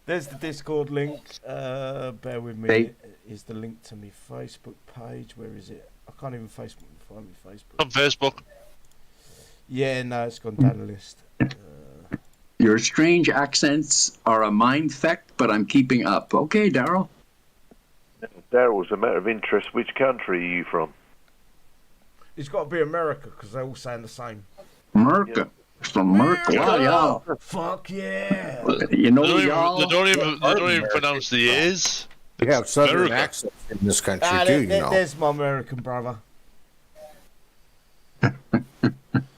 Speaker 1: There's the Discord link. Bear with me. Is the link to my Facebook page? Where is it? I can't even find my Facebook.
Speaker 6: On Facebook.
Speaker 1: Yeah, no, it's gone down the list.
Speaker 8: Your strange accents are a mind feck, but I'm keeping up. Okay, Daryl.
Speaker 4: Daryl, as a matter of interest, which country are you from?
Speaker 1: It's got to be America because they all sound the same.
Speaker 8: America. From America. Wow, yeah.
Speaker 1: Fuck yeah!
Speaker 8: You know,
Speaker 6: They
Speaker 8: y'all.
Speaker 6: don't even pronounce the A's.
Speaker 5: We have southern
Speaker 6: America.
Speaker 5: accents in this country too, you know.
Speaker 1: There's my American brother.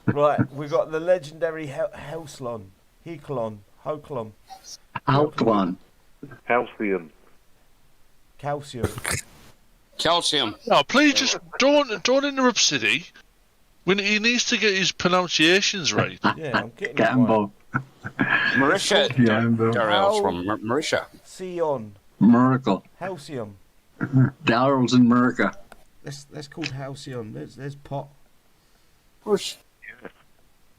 Speaker 1: Right, we got the legendary Halcyon, Hoklon,
Speaker 8: Halcyon.
Speaker 4: Halcyon.
Speaker 3: Calcium.
Speaker 6: No, please just don't interrupt Siddy. When he needs to get his pronunciations right.
Speaker 1: Yeah, I'm getting it right.
Speaker 8: Gambo.
Speaker 3: Marisha.
Speaker 8: Gambo.
Speaker 3: Daryl's from Marisha.
Speaker 1: Sion,
Speaker 8: Miracle.
Speaker 1: Halcyon.
Speaker 8: Daryl's in America.
Speaker 1: That's called Halcyon. There's Pot.
Speaker 4: 60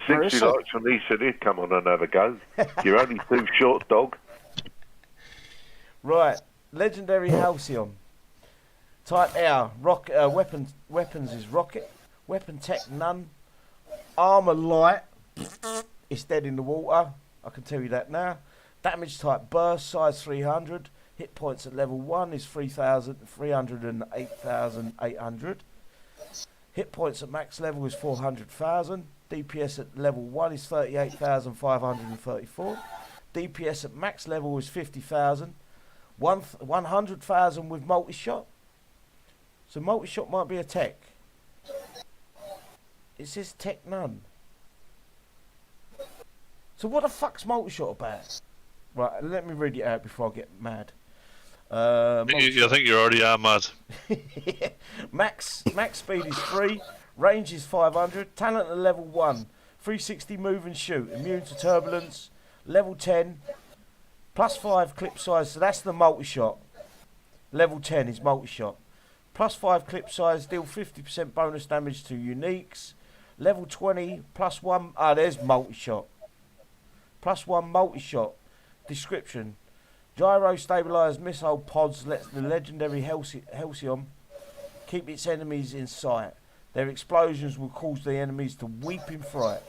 Speaker 4: likes from he said he'd come on and have a go. You're only too short, dog.
Speaker 1: Right, legendary Halcyon. Type air. Weapons is rocket. Weapon tech none. Armor light. It's dead in the water. I can tell you that now. Damage type burst. Size 300. Hit points at level 1 is 308,800. Hit points at max level is 400,000. DPS at level 1 is 38,534. DPS at max level is 50,000. 100,000 with multi-shot. So multi-shot might be a tech. It says tech none. So what the fuck's multi-shot about? Right, let me read it out before I get mad.
Speaker 6: I think you already are mad.
Speaker 1: Max speed is 3. Range is 500. Talent at level 1. 360 move and shoot. Immune to turbulence. Level 10. Plus 5 clip size. So that's the multi-shot. Level 10 is multi-shot. Plus 5 clip size. Deal 50% bonus damage to uniques. Level 20. Plus 1. There's multi-shot. Plus 1 multi-shot. Description. Gyro stabilized missile pods lets the legendary Halcyon keep its enemies in sight. Their explosions will cause the enemies to weep in fright.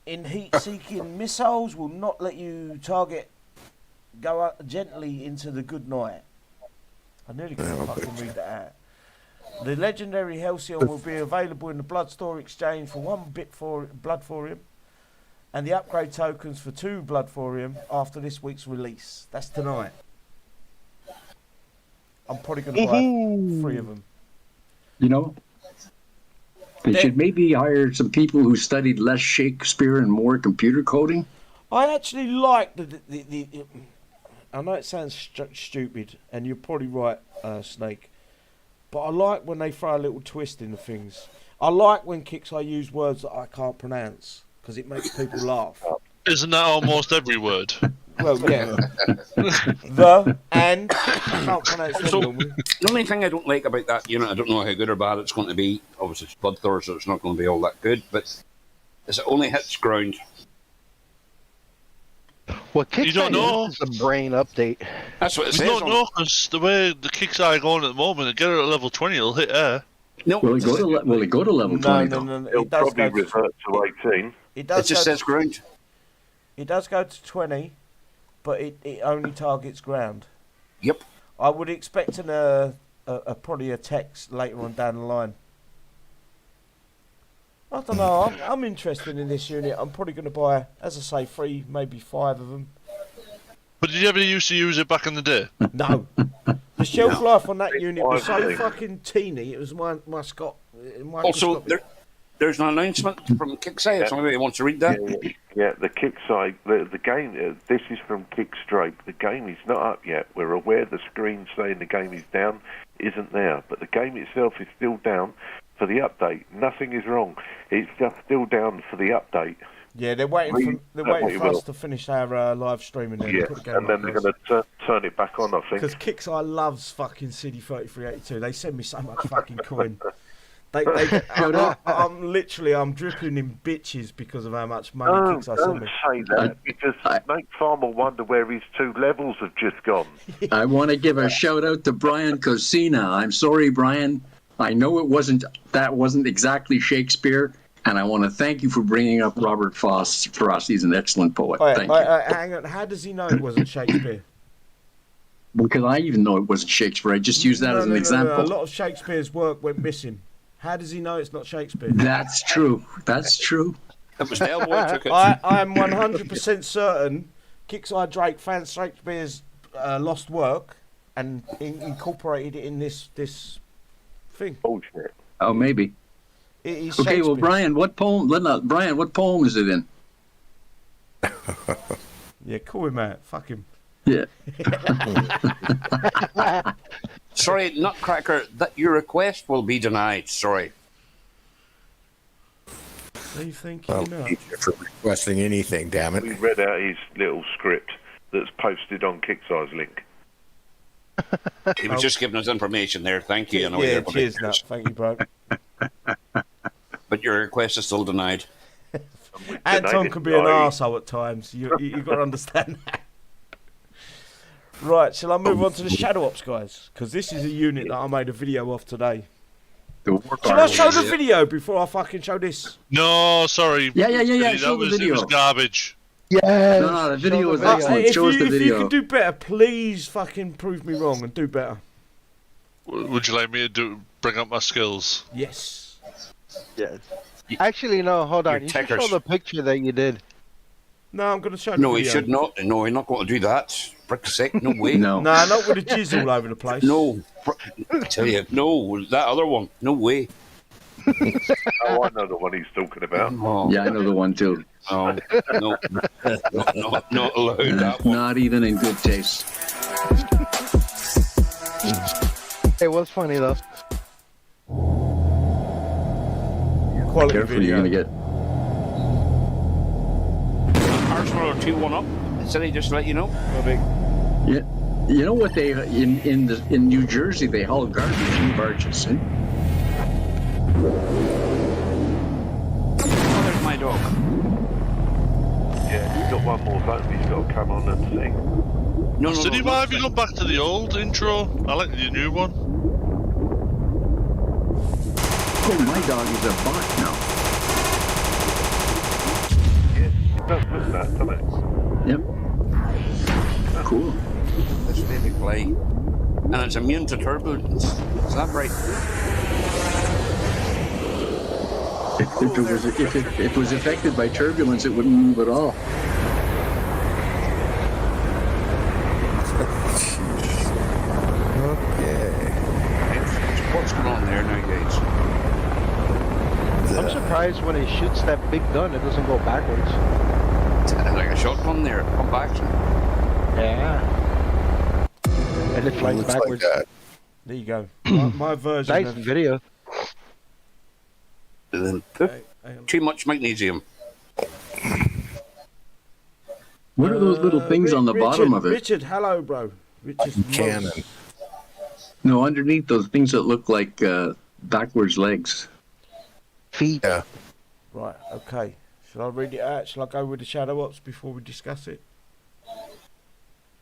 Speaker 1: in heat-seeking missiles will not let you go up gently into the good night. I nearly couldn't fucking read that out. The legendary Halcyon will be available in the blood store exchange for 1 bit for blood thorium, and the upgrade tokens for 2 blood thorium after this week's release. That's tonight. I'm probably going to buy 3 of them.
Speaker 8: You know, they should maybe hire some people who studied less Shakespeare and more computer coding.
Speaker 1: I actually like the I know it sounds stupid, and you're probably right, Snake, but I like when they throw a little twist into things. I like when Kixeye use words that I can't pronounce, because it makes people laugh.
Speaker 6: Isn't that almost every word?
Speaker 1: Well, yeah. The, and, I can't pronounce them normally.
Speaker 3: The only thing I don't like about that unit, I don't know how good or bad it's going to be. Obviously, it's Blood Thor, so it's not going to be all that good, but is it only hits ground.
Speaker 7: Well,
Speaker 6: You don't know.
Speaker 7: Kixeye is the brain update.
Speaker 3: That's what it
Speaker 6: You
Speaker 3: says.
Speaker 6: don't know, because the way the Kixeye are going at the moment, get it at level 20, it'll hit air.
Speaker 3: No,
Speaker 8: Will it go to level 20 though?
Speaker 1: No.
Speaker 4: It'll probably revert to 18.
Speaker 1: It
Speaker 3: it just says ground.
Speaker 1: It does go to 20, but it only targets ground.
Speaker 3: Yep.
Speaker 1: I would expect probably a text later on down the line. I don't know. I'm interested in this unit. I'm probably going to buy, as I say, 3, maybe 5 of them.
Speaker 6: But did you ever used to use it back in the day?
Speaker 1: No. The shelf life on that unit was so fucking teeny. It was my Scott.
Speaker 3: Also, there's an announcement from Kixeye. If somebody wants to read that.
Speaker 4: Yeah, the Kixeye, the game, this is from Kickstrike. The game is not up yet. We're aware the screen saying the game is down isn't there, but the game itself is still down for the update. Nothing is wrong. It's just still down for the update.
Speaker 1: Yeah, they're waiting for us to finish our live stream and then
Speaker 4: Yeah,
Speaker 1: put the game
Speaker 4: and then they're going to turn it back on, I think.
Speaker 1: Because Kixeye loves fucking CD3382. They send me so much fucking coin. I'm dripping in bitches because of how much money Kixeye send
Speaker 4: Don't
Speaker 1: me.
Speaker 4: say that, because Snake Farm will wonder where his 2 levels have just gone.
Speaker 8: I want to give a shout out to Brian Cosina. I'm sorry, Brian. I know that wasn't exactly Shakespeare, and I want to thank you for bringing up Robert Frost. He's an excellent poet. Thank you.
Speaker 1: Hang on, how does he know it wasn't Shakespeare?
Speaker 8: Because I even know it wasn't Shakespeare. I just used that as an example.
Speaker 1: No. A lot of Shakespeare's work went missing. How does he know it's not Shakespeare?
Speaker 8: That's true. That's true.
Speaker 3: That was Del Boy took it.
Speaker 1: I am 100% certain Kixeye Drake found Shakespeare's lost work and incorporated it in this thing.
Speaker 4: Bullshit.
Speaker 8: Oh, maybe.
Speaker 1: It is
Speaker 8: Okay, well,
Speaker 1: Shakespeare.
Speaker 8: Brian, what poem is it in?
Speaker 1: Yeah, call him out. Fuck him.
Speaker 8: Yeah.
Speaker 3: Sorry, Nutcracker, that your request will be denied. Sorry.
Speaker 1: Are you thinking
Speaker 5: Well, for requesting anything, damn
Speaker 4: We
Speaker 5: it.
Speaker 4: read out his little script that's posted on Kixeye's link.
Speaker 3: He was just giving us information there. Thank you. I know
Speaker 1: Yeah,
Speaker 3: you're
Speaker 1: cheers, Nut. Thank you, bro.
Speaker 3: But your request is still denied.
Speaker 1: Anton can be an arsehole at times. You got to understand that. Right, shall I move on to the Shadow Ops, guys? Because this is a unit that I made a video of today. Shall I show the video before I fucking show this?
Speaker 6: No, sorry.
Speaker 8: Yeah.
Speaker 6: That
Speaker 8: Show the
Speaker 6: was,
Speaker 8: video.
Speaker 6: it was garbage.
Speaker 7: Yeah.
Speaker 8: No, the video was excellent. Show us the
Speaker 1: If you
Speaker 8: video.
Speaker 1: can do better, please fucking prove me wrong and do better.
Speaker 6: Would you like me to bring up my skills?
Speaker 1: Yes.
Speaker 7: Yeah. Actually, no. Hold on. You should
Speaker 3: techers.
Speaker 7: show the picture that you did.
Speaker 1: No, I'm going to show the
Speaker 3: No,
Speaker 1: video.
Speaker 3: he should not. No, he's not going to do that. Frick's sake, no way.
Speaker 8: No.
Speaker 1: No, not with the jizz all over the place.
Speaker 3: No. I tell you, no. That other one, no way.
Speaker 4: Oh, I know the one he's talking about.
Speaker 3: Oh,
Speaker 8: Yeah, I know the one too.
Speaker 3: no. Not allowed that one.
Speaker 8: Not even in good taste.
Speaker 7: It was funny though.
Speaker 1: Quality
Speaker 8: Careful,
Speaker 1: video.
Speaker 8: you're gonna get.
Speaker 3: Arsenal are 2-1 up. Said he just to let you know.
Speaker 8: Yeah, you know what they in New Jersey they haul garbage in barges. Eh?
Speaker 3: Oh, there's my dog.
Speaker 4: Yeah, he's got one more button he's got to come on and sing.
Speaker 3: No,
Speaker 6: City, why have you gone back to the old intro? I like the new one.
Speaker 8: Oh, my dog is a bot now.
Speaker 4: does look that, doesn't it?
Speaker 8: Yep. Cool.
Speaker 3: This baby play. And it's immune to turbulence. Is that right?
Speaker 8: If it was affected by turbulence, it wouldn't move at all.
Speaker 5: Okay.
Speaker 3: What's going on there now, guys?
Speaker 7: I'm surprised when he shoots that big gun, it doesn't go backwards.
Speaker 3: Like a shotgun there, pump action.
Speaker 7: Yeah. And it flies
Speaker 5: Looks
Speaker 7: backwards.
Speaker 5: like that.
Speaker 1: There you go. My version
Speaker 7: Nice
Speaker 1: of
Speaker 7: video.
Speaker 3: And then poop.
Speaker 1: hang on.
Speaker 3: Too much magnesium.
Speaker 8: What are those little things on the bottom of it?
Speaker 1: Richard, hello, bro. Richard
Speaker 5: Cannon.
Speaker 8: No, underneath those things that look like backwards legs.
Speaker 7: Feet.
Speaker 5: Yeah.
Speaker 1: Right, okay. Shall I read it out? Shall I go with the Shadow Ops before we discuss it?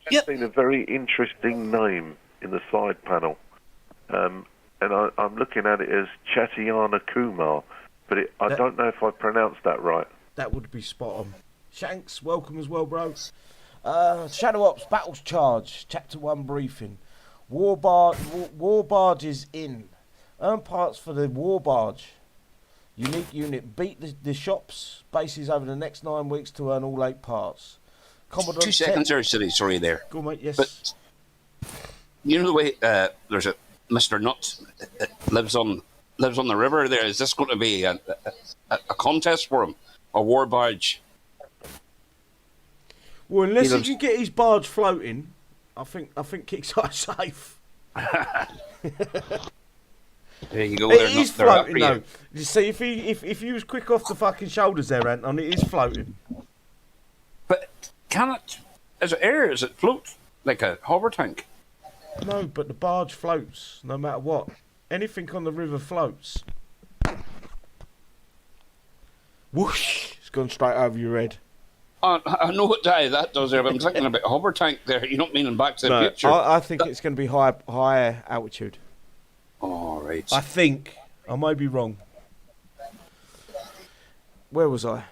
Speaker 4: I've seen a very interesting name in the side panel. And I'm looking at it as Chatiana Kumar, but I don't know if I pronounced that right.
Speaker 1: That would be spot on. Shanks, welcome as well, bro. Shadow Ops Battles Charge, Chapter 1 briefing. War Barge is in. Earn parts for the War Barge. Unique unit. Beat the shops bases over the next 9 weeks to earn all 8 parts. Commodore
Speaker 3: 2 seconds there, City. Sorry there.
Speaker 1: Go on, mate, yes.
Speaker 3: But you know the way there's a Mr. Nuts that lives on the river there. Is this going to be a contest for him? A war barge?
Speaker 1: Well, unless he can get his barge floating, I think Kixeye's safe.
Speaker 3: There you go.
Speaker 1: It
Speaker 3: They're
Speaker 1: is
Speaker 3: not, they're
Speaker 1: floating
Speaker 3: after
Speaker 1: though. You see, if he was quick off the fucking shoulders there, Anton, it is floating.
Speaker 3: But can it? Is it air? Is it float like a hover tank?
Speaker 1: No, but the barge floats no matter what. Anything on the river floats. Whoosh! It's gone straight over your head.
Speaker 3: I know what that does there, but I'm thinking about a hover tank there. You're not meaning Back to the Future.
Speaker 1: I think it's going to be higher altitude.
Speaker 3: All right.
Speaker 1: I think. I may be wrong. Where was I?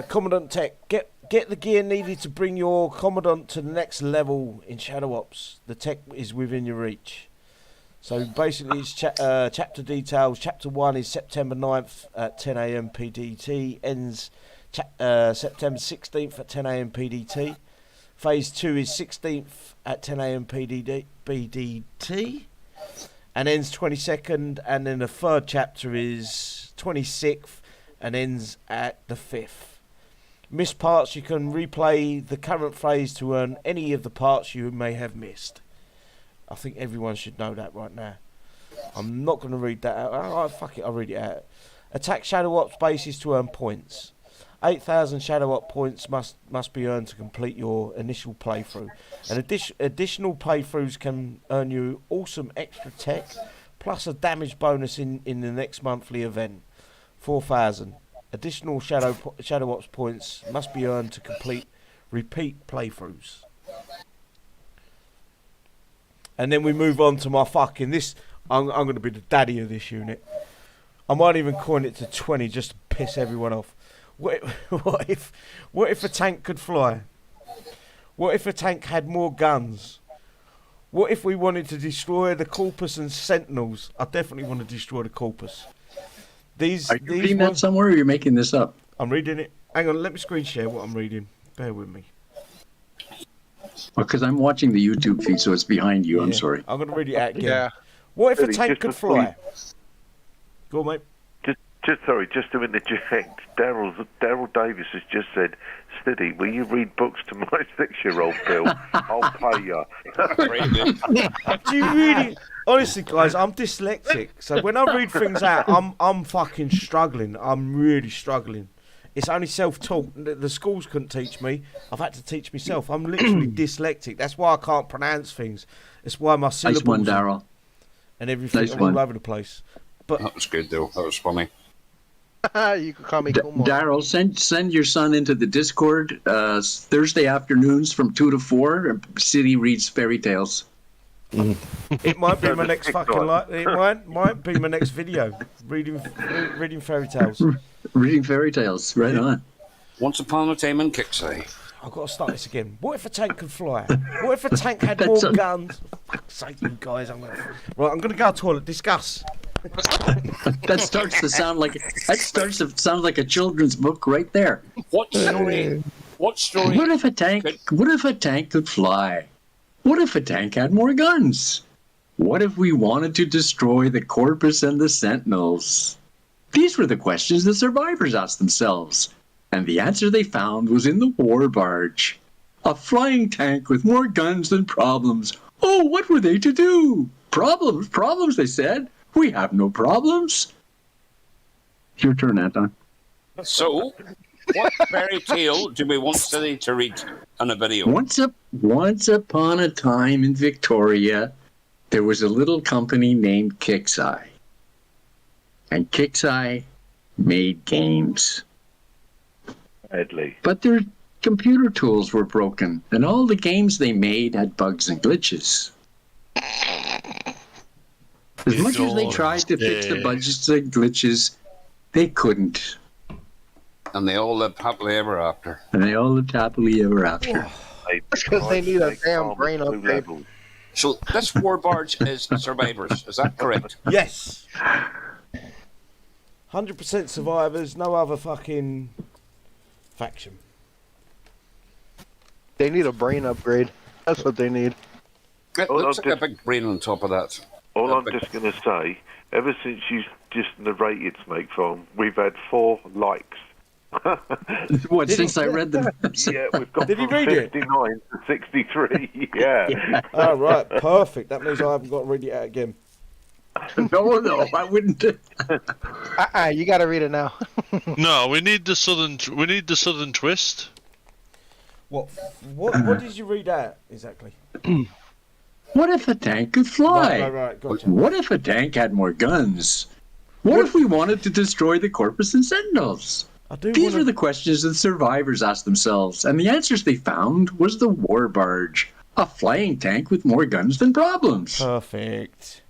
Speaker 1: Commandant Tech. Get the gear needed to bring your Commandant to the next level in Shadow Ops. The tech is within your reach. So basically it's chapter details. Chapter 1 is September 9th at 10 a.m. PDT. Ends September 16th at 10 a.m. PDT. Phase 2 is 16th at 10 a.m. PDT. And ends 22nd. And then the third chapter is 26th and ends at the 5th. Missed parts, you can replay the current phase to earn any of the parts you may have missed. I think everyone should know that right now. I'm not going to read that out. Oh, fuck it, I'll read it out. Attack Shadow Ops bases to earn points. 8,000 Shadow Ops points must be earned to complete your initial playthrough. And additional playthroughs can earn you awesome extra tech, plus a damage bonus in the next monthly event. 4,000. Additional Shadow Ops points must be earned to complete repeat playthroughs. And then we move on to my fucking this. I'm going to be the daddy of this unit. I might even coin it to 20 just to piss everyone off. What if a tank could fly? What if a tank had more guns? What if we wanted to destroy the Corpus and Sentinels? I definitely want to destroy the Corpus.
Speaker 8: Are you reading that somewhere, or you're making this up?
Speaker 1: I'm reading it. Hang on, let me screen share what I'm reading. Bear with me.
Speaker 8: Because I'm watching the YouTube feed, so it's behind you. I'm sorry.
Speaker 1: I'm going to read it out again.
Speaker 7: Yeah.
Speaker 1: What if a
Speaker 4: Really,
Speaker 1: tank
Speaker 4: just
Speaker 1: could
Speaker 4: before
Speaker 1: fly? Go on, mate.
Speaker 4: Just to interject, Daryl Davis has just said, "Steady, will you read books to my 6-year-old, Bill? I'll pay you."
Speaker 1: Do you really? Honestly, guys, I'm dyslexic, so when I read things out, I'm fucking struggling. I'm really struggling. It's only self-taught. The schools couldn't teach me. I've had to teach myself. I'm literally dyslexic. That's why I can't pronounce things. It's why my syllables
Speaker 8: Nice one, Daryl.
Speaker 1: and everything
Speaker 8: Nice
Speaker 1: are
Speaker 8: one.
Speaker 1: all over the place. But
Speaker 3: That was good, though. That was funny.
Speaker 7: You can call me Kumo.
Speaker 8: Daryl, send your son into the Discord Thursday afternoons from 2 to 4. City reads fairy tales.
Speaker 1: it might be my next fucking it might be my next video. Reading fairy tales.
Speaker 8: Reading fairy tales, right on.
Speaker 3: Once upon a time in Kixeye.
Speaker 1: I've got to start this again. What if a tank could fly? What if a tank had more guns? For fuck's sake, you guys. I'm going to go to the toilet. Discuss.
Speaker 8: That starts to sound like a children's book right there.
Speaker 3: What story? What story?
Speaker 8: What if a tank could fly? What if a tank had more guns? What if we wanted to destroy the Corpus and the Sentinels? These were the questions the survivors asked themselves, and the answer they found was in the War Barge. A flying tank with more guns than problems. Oh, what were they to do? Problems, they said. We have no problems. Your turn, Anton.
Speaker 3: So, what fairy tale do we want City to read on a video?
Speaker 8: Once upon a time in Victoria, there was a little company named Kixeye. And Kixeye made games.
Speaker 4: Badly.
Speaker 8: But their computer tools were broken, and all the games they made had bugs and glitches. As much as they tried to fix the bugs and glitches, they couldn't.
Speaker 3: And they all lived happily ever after.
Speaker 7: That's because they need a damn brain upgrade.
Speaker 3: So this War Barge is survivors, is that correct?
Speaker 1: Yes. 100% survivors, no other fucking faction.
Speaker 7: They need a brain upgrade. That's what they need.
Speaker 3: It looks like a big brain on top of that.
Speaker 4: All I'm just going to say, ever since you just narrated Snake Farm, we've had 4 likes.
Speaker 8: What, since I read them?
Speaker 4: Yeah, we've gone
Speaker 1: Did he
Speaker 4: from
Speaker 1: read it?
Speaker 4: 59 to 63. Yeah.
Speaker 1: Oh, right, perfect. That means I haven't got to read it out again.
Speaker 8: No, I wouldn't.
Speaker 7: You got to read it now.
Speaker 6: No, we need the southern twist.
Speaker 1: What did you read out exactly?
Speaker 8: What if a tank could fly?
Speaker 1: Right, gotcha.
Speaker 8: What if a tank had more guns? What if we wanted to destroy the Corpus and Sentinels? These were the questions the survivors asked themselves, and the answers they found was the War Barge, a flying tank with more guns than problems.
Speaker 1: Perfect.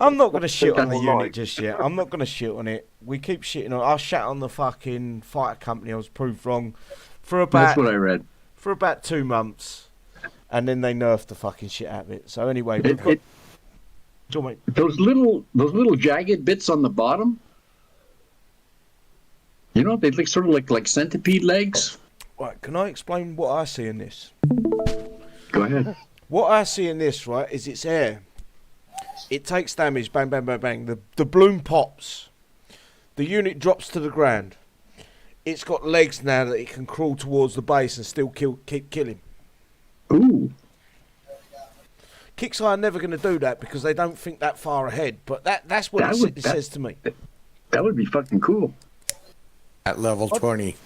Speaker 1: I'm not going to shit on the unit just yet. I'm not going to shit on it. We keep shitting on it. I shat on the fucking fighter company. I was proved wrong for about...
Speaker 8: That's what I read.
Speaker 1: For about 2 months. And then they nerfed the fucking shit out of it. So anyway, we've got...
Speaker 8: Those little jagged bits on the bottom, you know, they look sort of like centipede legs.
Speaker 1: Right, can I explain what I see in this?
Speaker 8: Go ahead.
Speaker 1: What I see in this, right, is it's air. It takes damage, bang, bang, bang, bang. The bloom pops. The unit drops to the ground. It's got legs now that it can crawl towards the base and still keep killing.
Speaker 8: Ooh.
Speaker 1: Kixeye are never going to do that because they don't think that far ahead. But that's what it says to me.
Speaker 8: That would be fucking cool.
Speaker 5: At level 20.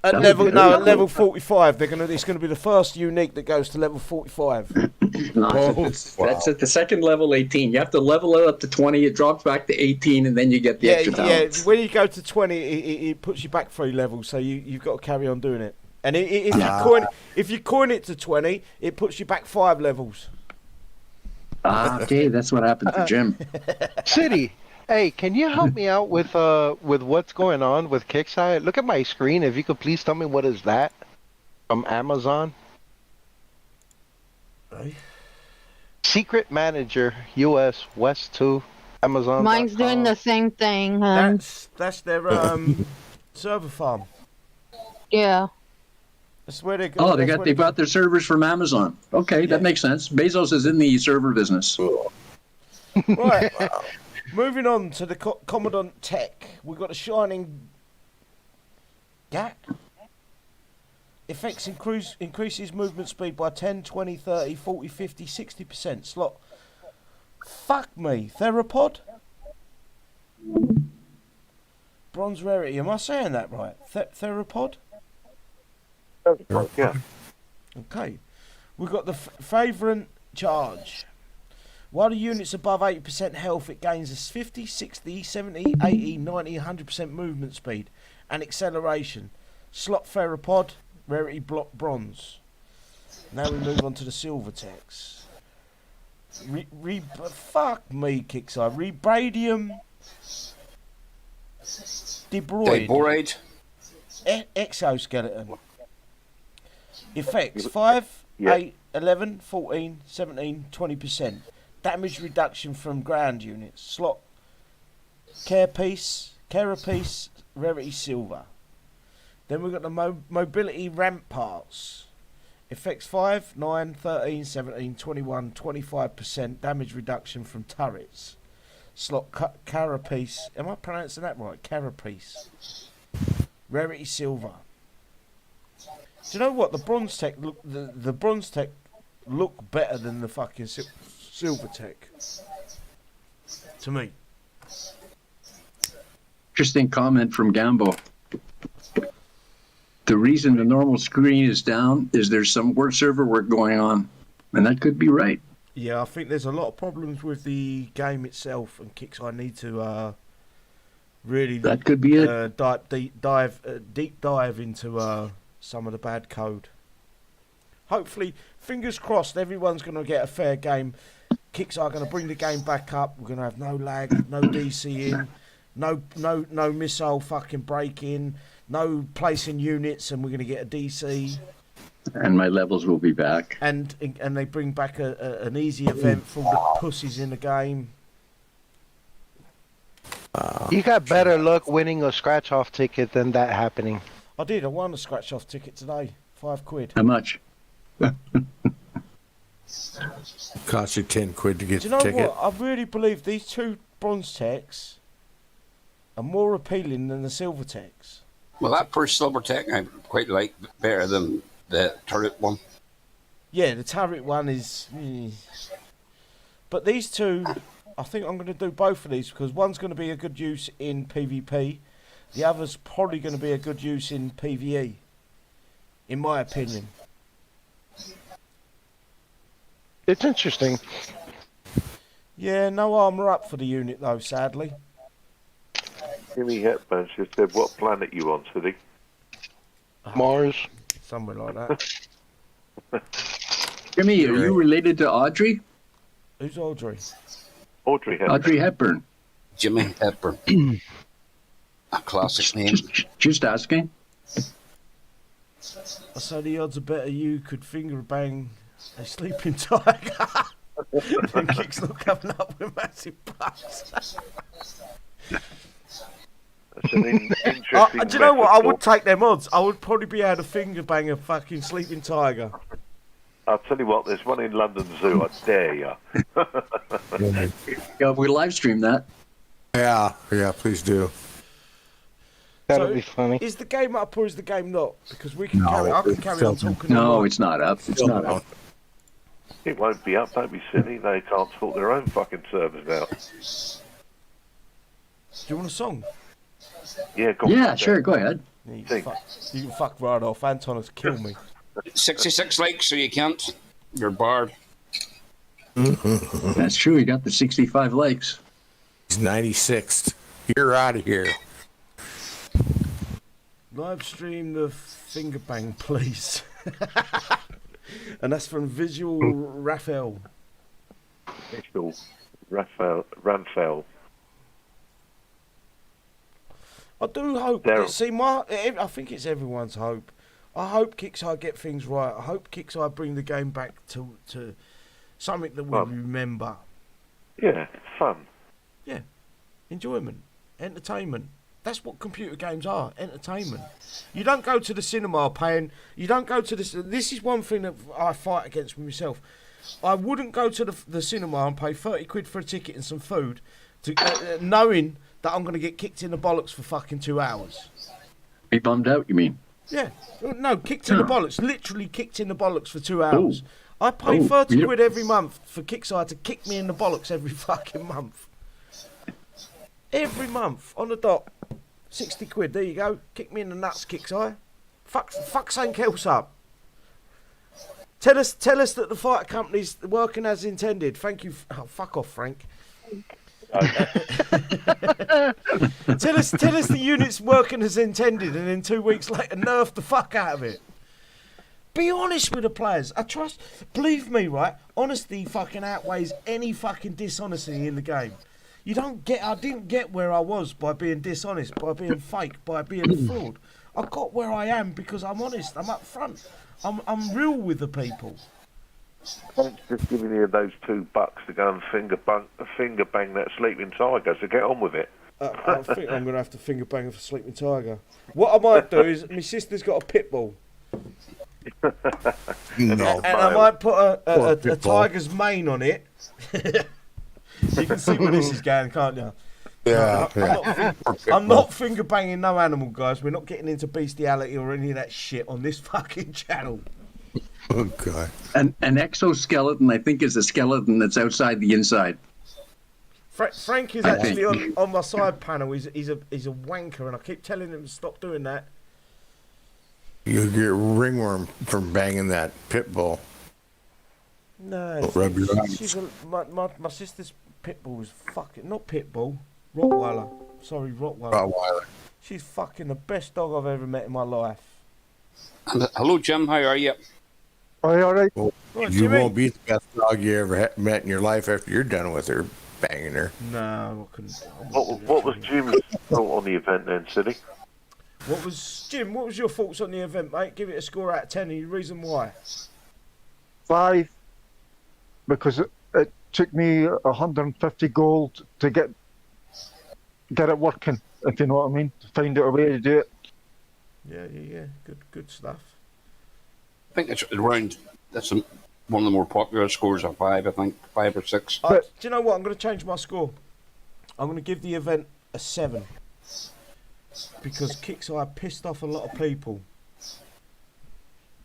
Speaker 1: At level 45, it's gonna be the first unique that goes to level 45.
Speaker 8: That's at the second level 18. You have to level it up to 20. It drops back to 18, and then you get the extra talents.
Speaker 1: Yeah. When you go to 20, it puts you back 3 levels, so you've got to carry on doing it. And if you coin it to 20, it puts you back 5 levels.
Speaker 8: Okay, that's what happened to Jim.
Speaker 7: City. Hey, can you help me out with what's going on with Kixeye? Look at my screen. If you could please tell me what is that from Amazon?
Speaker 1: Right.
Speaker 7: Secret Manager US West 2 Amazon.
Speaker 9: Mine's doing the same thing.
Speaker 1: That's their server farm.
Speaker 9: Yeah.
Speaker 1: That's where they go.
Speaker 8: Oh, they got their servers from Amazon. Okay, that makes sense. Bezos is in the server business.
Speaker 1: Right. Moving on to the Commandant Tech, we've got a Shining Gap. Effects increases movement speed by 10, 20, 30, 40, 50, 60%. Slot. Fuck me. Theropod? Bronze rarity. Am I saying that right? Theropod?
Speaker 4: Yeah.
Speaker 1: Okay. We've got the Favourant Charge. While the unit's above 80% health, it gains a 50, 60, 70, 80, 90, 100% movement speed and acceleration. Slot Theropod, rarity block bronze. Now we move on to the Silver Techs. Fuck me, Kixeye. Rebradium Debroid. exoskeleton. Effects 5,
Speaker 4: Yeah.
Speaker 1: 8, 11, 14, 17, 20%. Damage reduction from ground units. Slot carapace, rarity silver. Then we've got the mobility ramparts. Effects 5, 9, 13, 17, 21, 25% damage reduction from turrets. Slot carapace. Am I pronouncing that right? Carapace. Rarity silver. Do you know what? The bronze tech look better than the fucking silver tech. To me.
Speaker 8: Interesting comment from Gambo. The reason the normal screen is down is there's some server work going on, and that could be right.
Speaker 1: Yeah, I think there's a lot of problems with the game itself, and Kixeye need to really
Speaker 8: That could be it.
Speaker 1: deep dive into some of the bad code. Hopefully, fingers crossed, everyone's going to get a fair game. Kixeye are going to bring the game back up. We're going to have no lag, no DC in, no missile fucking break in, no placing units, and we're going to get a DC.
Speaker 8: And my levels will be back.
Speaker 1: And they bring back an easy event for all the pussies in the game.
Speaker 7: You got better luck winning a scratch-off ticket than that happening.
Speaker 1: I did. I won a scratch-off ticket today. £5.
Speaker 8: How much?
Speaker 5: Cost you 10 quid to get
Speaker 1: Do you
Speaker 5: the
Speaker 1: know
Speaker 5: ticket.
Speaker 1: what? I really believe these two bronze techs are more appealing than the silver techs.
Speaker 3: Well, that first silver tech I quite like better than the turret one.
Speaker 1: Yeah, the turret one is... But these two, I think I'm going to do both of these because one's going to be a good use in PvP. The other's probably going to be a good use in PvE, in my opinion.
Speaker 7: It's interesting.
Speaker 1: Yeah, no armour up for the unit though, sadly.
Speaker 4: Jimmy Hepburn just said, "What planet you on, City?"
Speaker 7: Mars.
Speaker 1: Somewhere like that.
Speaker 8: Jimmy, are you related to Audrey?
Speaker 1: Who's Audrey?
Speaker 4: Audrey Hepburn.
Speaker 8: Audrey Hepburn.
Speaker 3: Jimmy Hepburn. A classic name.
Speaker 8: Just asking.
Speaker 1: I say the odds are better you could finger bang a sleeping tiger and Kicks not coming up with massive bucks.
Speaker 4: That's an interesting
Speaker 1: Do you know what? I
Speaker 4: metaphor.
Speaker 1: would take them odds. I would probably be able to finger bang a fucking sleeping tiger.
Speaker 4: I'll tell you what, there's one in London Zoo, I dare you.
Speaker 8: Yeah, we live stream that.
Speaker 5: Yeah, please do.
Speaker 7: That'll
Speaker 1: So,
Speaker 7: be funny.
Speaker 1: Is the game up or is the game not? Because we can
Speaker 5: No,
Speaker 1: carry. I can
Speaker 5: it's
Speaker 1: carry on
Speaker 5: still-
Speaker 1: talking.
Speaker 8: No,
Speaker 1: all
Speaker 8: it's not up. It's not up.
Speaker 4: It won't be up, don't be silly. They can't sort their own fucking servers out.
Speaker 1: Do you want a song?
Speaker 4: Yeah, go on.
Speaker 8: Yeah, sure. Go ahead.
Speaker 1: Yeah, you,
Speaker 4: Sing.
Speaker 1: you can fuck right off. Anton has killed me.
Speaker 3: 66 likes, so you can't. You're barred.
Speaker 8: That's true. He got the 65 likes.
Speaker 5: He's 96th. You're out of here.
Speaker 1: Live stream the finger bang, please. And that's from Visual Raphael.
Speaker 4: Mitchell, Ramfell.
Speaker 1: I do hope.
Speaker 4: Daryl.
Speaker 1: See, I think it's everyone's hope. I hope Kixeye get things right. I hope Kixeye bring the game back to something that we remember.
Speaker 4: Yeah, fun.
Speaker 1: Yeah, enjoyment, entertainment. That's what computer games are, entertainment. You don't go to the cinema paying. You don't go to this. This is one thing that I fight against with myself. I wouldn't go to the cinema and pay 30 quid for a ticket and some food, knowing that I'm going to get kicked in the bollocks for fucking 2 hours.
Speaker 8: Be bummed out, you mean?
Speaker 1: Yeah, no, kicked in the bollocks. Literally kicked in the bollocks for 2 hours.
Speaker 8: Ooh.
Speaker 1: I pay
Speaker 8: Ooh,
Speaker 1: 30
Speaker 8: yeah.
Speaker 1: quid every month for Kixeye to kick me in the bollocks every fucking month. Every month, on the dot. 60 quid, there you go. Kick me in the nuts, Kixeye. Fuck something else up. Tell us that the fighter company's working as intended. Thank you. Oh, fuck off, Frank. Tell us the unit's working as intended, and then 2 weeks later, nerf the fuck out of it. Be honest with the players. Believe me, right? Honesty fucking outweighs any fucking dishonesty in the game. I didn't get where I was by being dishonest, by being fake, by being fraud. I got where I am because I'm honest. I'm up front. I'm real with the people.
Speaker 4: I'm just giving you those $2 to go and finger bang that sleeping tiger. So get on with it.
Speaker 1: I think I'm going to have to finger bang a sleeping tiger. What I might do is, my sister's got a pit bull.
Speaker 5: No.
Speaker 1: And I might put a tiger's mane on it. You can see where this is going, can't you?
Speaker 5: Yeah.
Speaker 1: I'm not finger banging no animal, guys. We're not getting into bestiality or any of that shit on this fucking channel.
Speaker 5: Oh, God.
Speaker 8: An exoskeleton, I think, is a skeleton that's outside the inside.
Speaker 1: Frank is actually on my side panel. He's a wanker, and I keep telling him to stop doing that.
Speaker 5: You'll get ringworm from banging that pit bull.
Speaker 1: No,
Speaker 5: Rub your eyes.
Speaker 1: she's my sister's pit bull is fucking not pit bull, Rottweiler. Sorry, Rottweiler.
Speaker 5: Rottweiler.
Speaker 1: She's fucking the best dog I've ever met in my life.
Speaker 3: Hello, Jim. How are you?
Speaker 10: Are you all right?
Speaker 5: Well,
Speaker 1: Right,
Speaker 5: you
Speaker 1: Jimmy?
Speaker 5: won't be the best dog you ever met in your life after you're done with her banging her.
Speaker 1: No, I couldn't.
Speaker 4: What was Jim's thought on the event then, Silly?
Speaker 1: Jim? What was your thoughts on the event, mate? Give it a score out of 10. Any reason why?
Speaker 10: 5, because it took me 150 gold to get it working, if you know what I mean, to find out a way to do it.
Speaker 1: Yeah. Good stuff.
Speaker 3: I think it's around. That's one of the more popular scores of 5. I think 5 or 6.
Speaker 1: Do you know what? I'm going to change my score. I'm going to give the event a 7 because Kixeye pissed off a lot of people,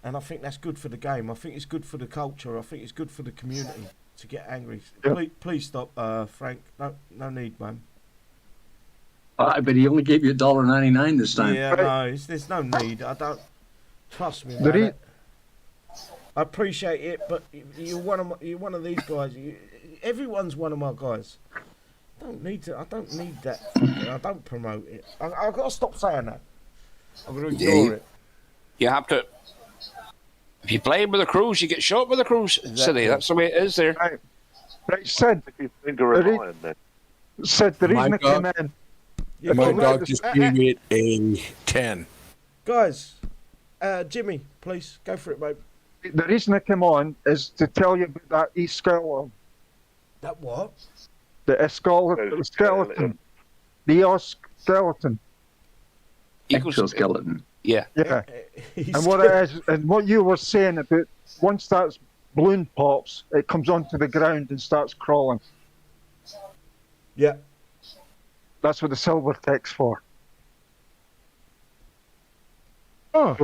Speaker 1: and I think that's good for the game. I think it's good for the culture. I think it's good for the community to get angry. Please stop, Frank. No need, man.
Speaker 8: But he only gave you $1.99 this time.
Speaker 1: Yeah, no, there's no need. I don't trust me, man. I appreciate it, but you're one of these guys. Everyone's one of my guys. I don't need that. I don't promote it. I've got to stop saying that. I'm going to ignore it.
Speaker 3: You have to. If you play with the crews, you get shot with the crews.
Speaker 1: Exactly.
Speaker 3: City. That's the way it is there.
Speaker 10: Right, Sid. Sid, the reason I came in.
Speaker 1: Yeah,
Speaker 5: My dog just gave it a 10.
Speaker 1: Guys, Jimmy, please go for it, mate.
Speaker 10: The reason I came on is to tell you about that e-skeleton.
Speaker 1: That what?
Speaker 10: The skeleton. The skeleton.
Speaker 8: Exoskeleton.
Speaker 3: Yeah.
Speaker 10: Yeah. And what it is, and what you were saying about once that balloon pops, it comes onto the ground and starts crawling.
Speaker 1: Yeah.
Speaker 10: That's what the silver tech's for.
Speaker 1: Oh.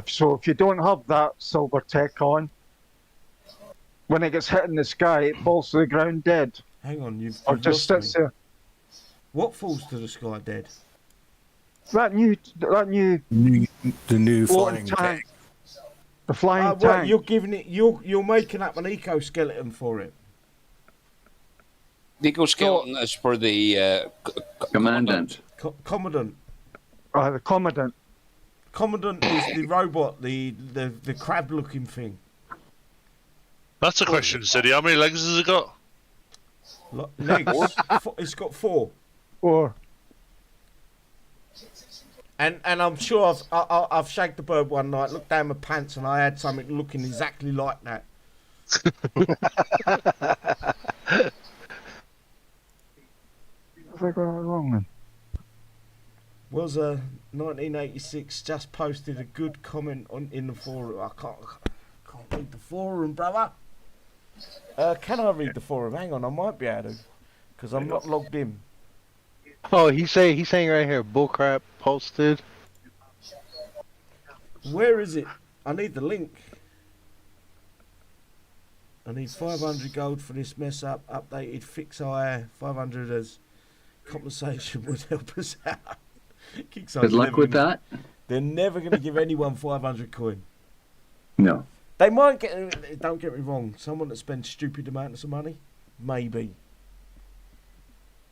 Speaker 10: So if you don't have that silver tech on, when it gets hit in the sky, it falls to the ground dead.
Speaker 1: Hang on, you've
Speaker 10: Or just
Speaker 1: lost
Speaker 10: sits
Speaker 1: me.
Speaker 10: there.
Speaker 1: What falls to the sky dead?
Speaker 10: The
Speaker 5: new
Speaker 10: floating
Speaker 5: flying tank.
Speaker 10: The flying
Speaker 1: Well,
Speaker 10: tank.
Speaker 1: you're giving it. You're making up an eco-skeleton for it.
Speaker 3: The exoskeleton is for the
Speaker 8: commandant.
Speaker 1: Commandant.
Speaker 10: The commandant.
Speaker 1: Commandant is the robot, the crab-looking thing.
Speaker 6: That's a question, City. How many legs has it got?
Speaker 1: Legs. It's got 4.
Speaker 10: 4.
Speaker 1: And I'm sure I've shagged the bird one night, looked down my pants, and I had something looking exactly like that.
Speaker 10: What have I got wrong then?
Speaker 1: Was 1986 just posted a good comment in the forum. I can't read the forum, brother. Can I read the forum? Hang on, I might be able to, because I'm not logged in.
Speaker 7: Oh, he's saying right here, bullcrap posted.
Speaker 1: Where is it? I need the link. I need 500 gold for this mess up. Updated Kixeye 500 as compensation would help us out.
Speaker 8: Good luck with that.
Speaker 1: They're never going to give anyone 500 coin.
Speaker 8: No.
Speaker 1: They might get. Don't get me wrong. Someone that spends stupid amounts of money, maybe.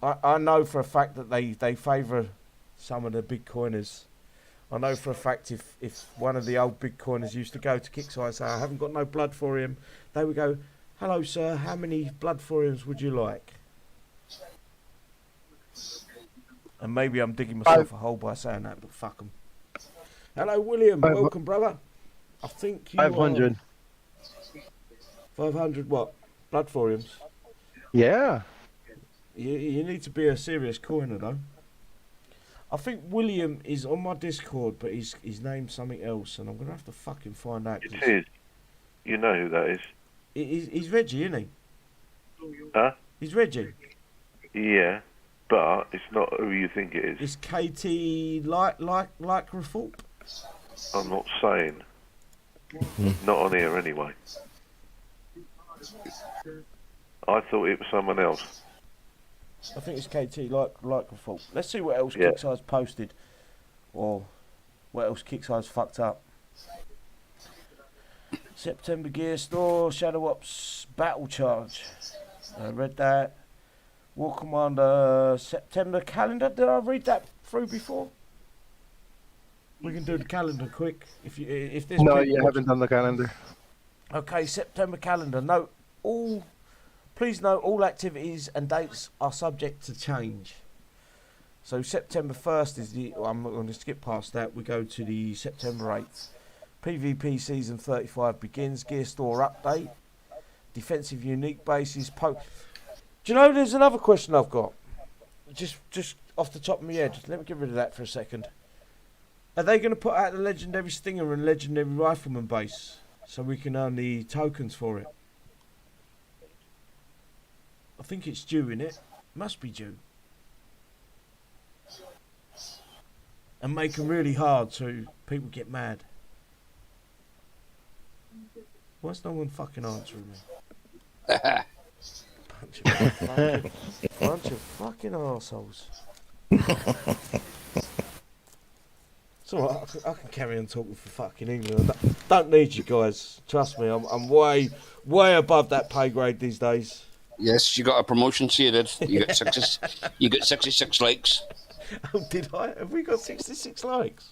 Speaker 1: I know for a fact that they favour some of the big coiners. I know for a fact if one of the old big coiners used to go to Kixeye and say, I haven't got no blood for him, they would go, hello sir, how many blood for him would you like? And maybe I'm digging myself a hole by saying that, but fuck them. Hello, William. Welcome, brother. I think you
Speaker 7: 500.
Speaker 1: 500 what? Blood thoriums?
Speaker 7: Yeah.
Speaker 1: You need to be a serious coiner, though. I think William is on my Discord, but his name's something else, and I'm going to have to fucking find out.
Speaker 4: It is. You know who that is.
Speaker 1: He's Reggie, isn't he?
Speaker 4: Huh?
Speaker 1: He's Reggie.
Speaker 4: Yeah, but it's not who you think it is.
Speaker 1: It's KT like Rafalt.
Speaker 4: I'm not saying. Not on here anyway. I thought it was someone else.
Speaker 1: I think it's KT like Rafalt. Let's see what else
Speaker 4: Yeah.
Speaker 1: Kixeye's posted, or what else Kixeye's fucked up. September Gear Store, Shadow Ops Battle Charge. I read that. War Commander September calendar. Did I read that through before? We can do the calendar quick. If there's
Speaker 7: No,
Speaker 1: people
Speaker 7: you haven't done the calendar.
Speaker 1: Okay, September calendar. Please note all activities and dates are subject to change. So September 1st is I'm not going to skip past that. We go to the September 8th. PvP season 35 begins. Gear store update. Defensive unique bases. Do you know there's another question I've got? Just off the top of my head. Let me get rid of that for a second. Are they going to put out the legendary Stinger and legendary Rifleman base so we can earn the tokens for it? I think it's due, innit? Must be due. And make them really hard so people get mad. Why's no one fucking answering me? Bunch of fucking assholes. So I can carry on talking for fucking England. I don't need you guys. Trust me, I'm way above that pay grade these days.
Speaker 3: Yes, you got a promotion, so you did. You got 66 likes.
Speaker 1: Oh, did I? Have we got 66 likes?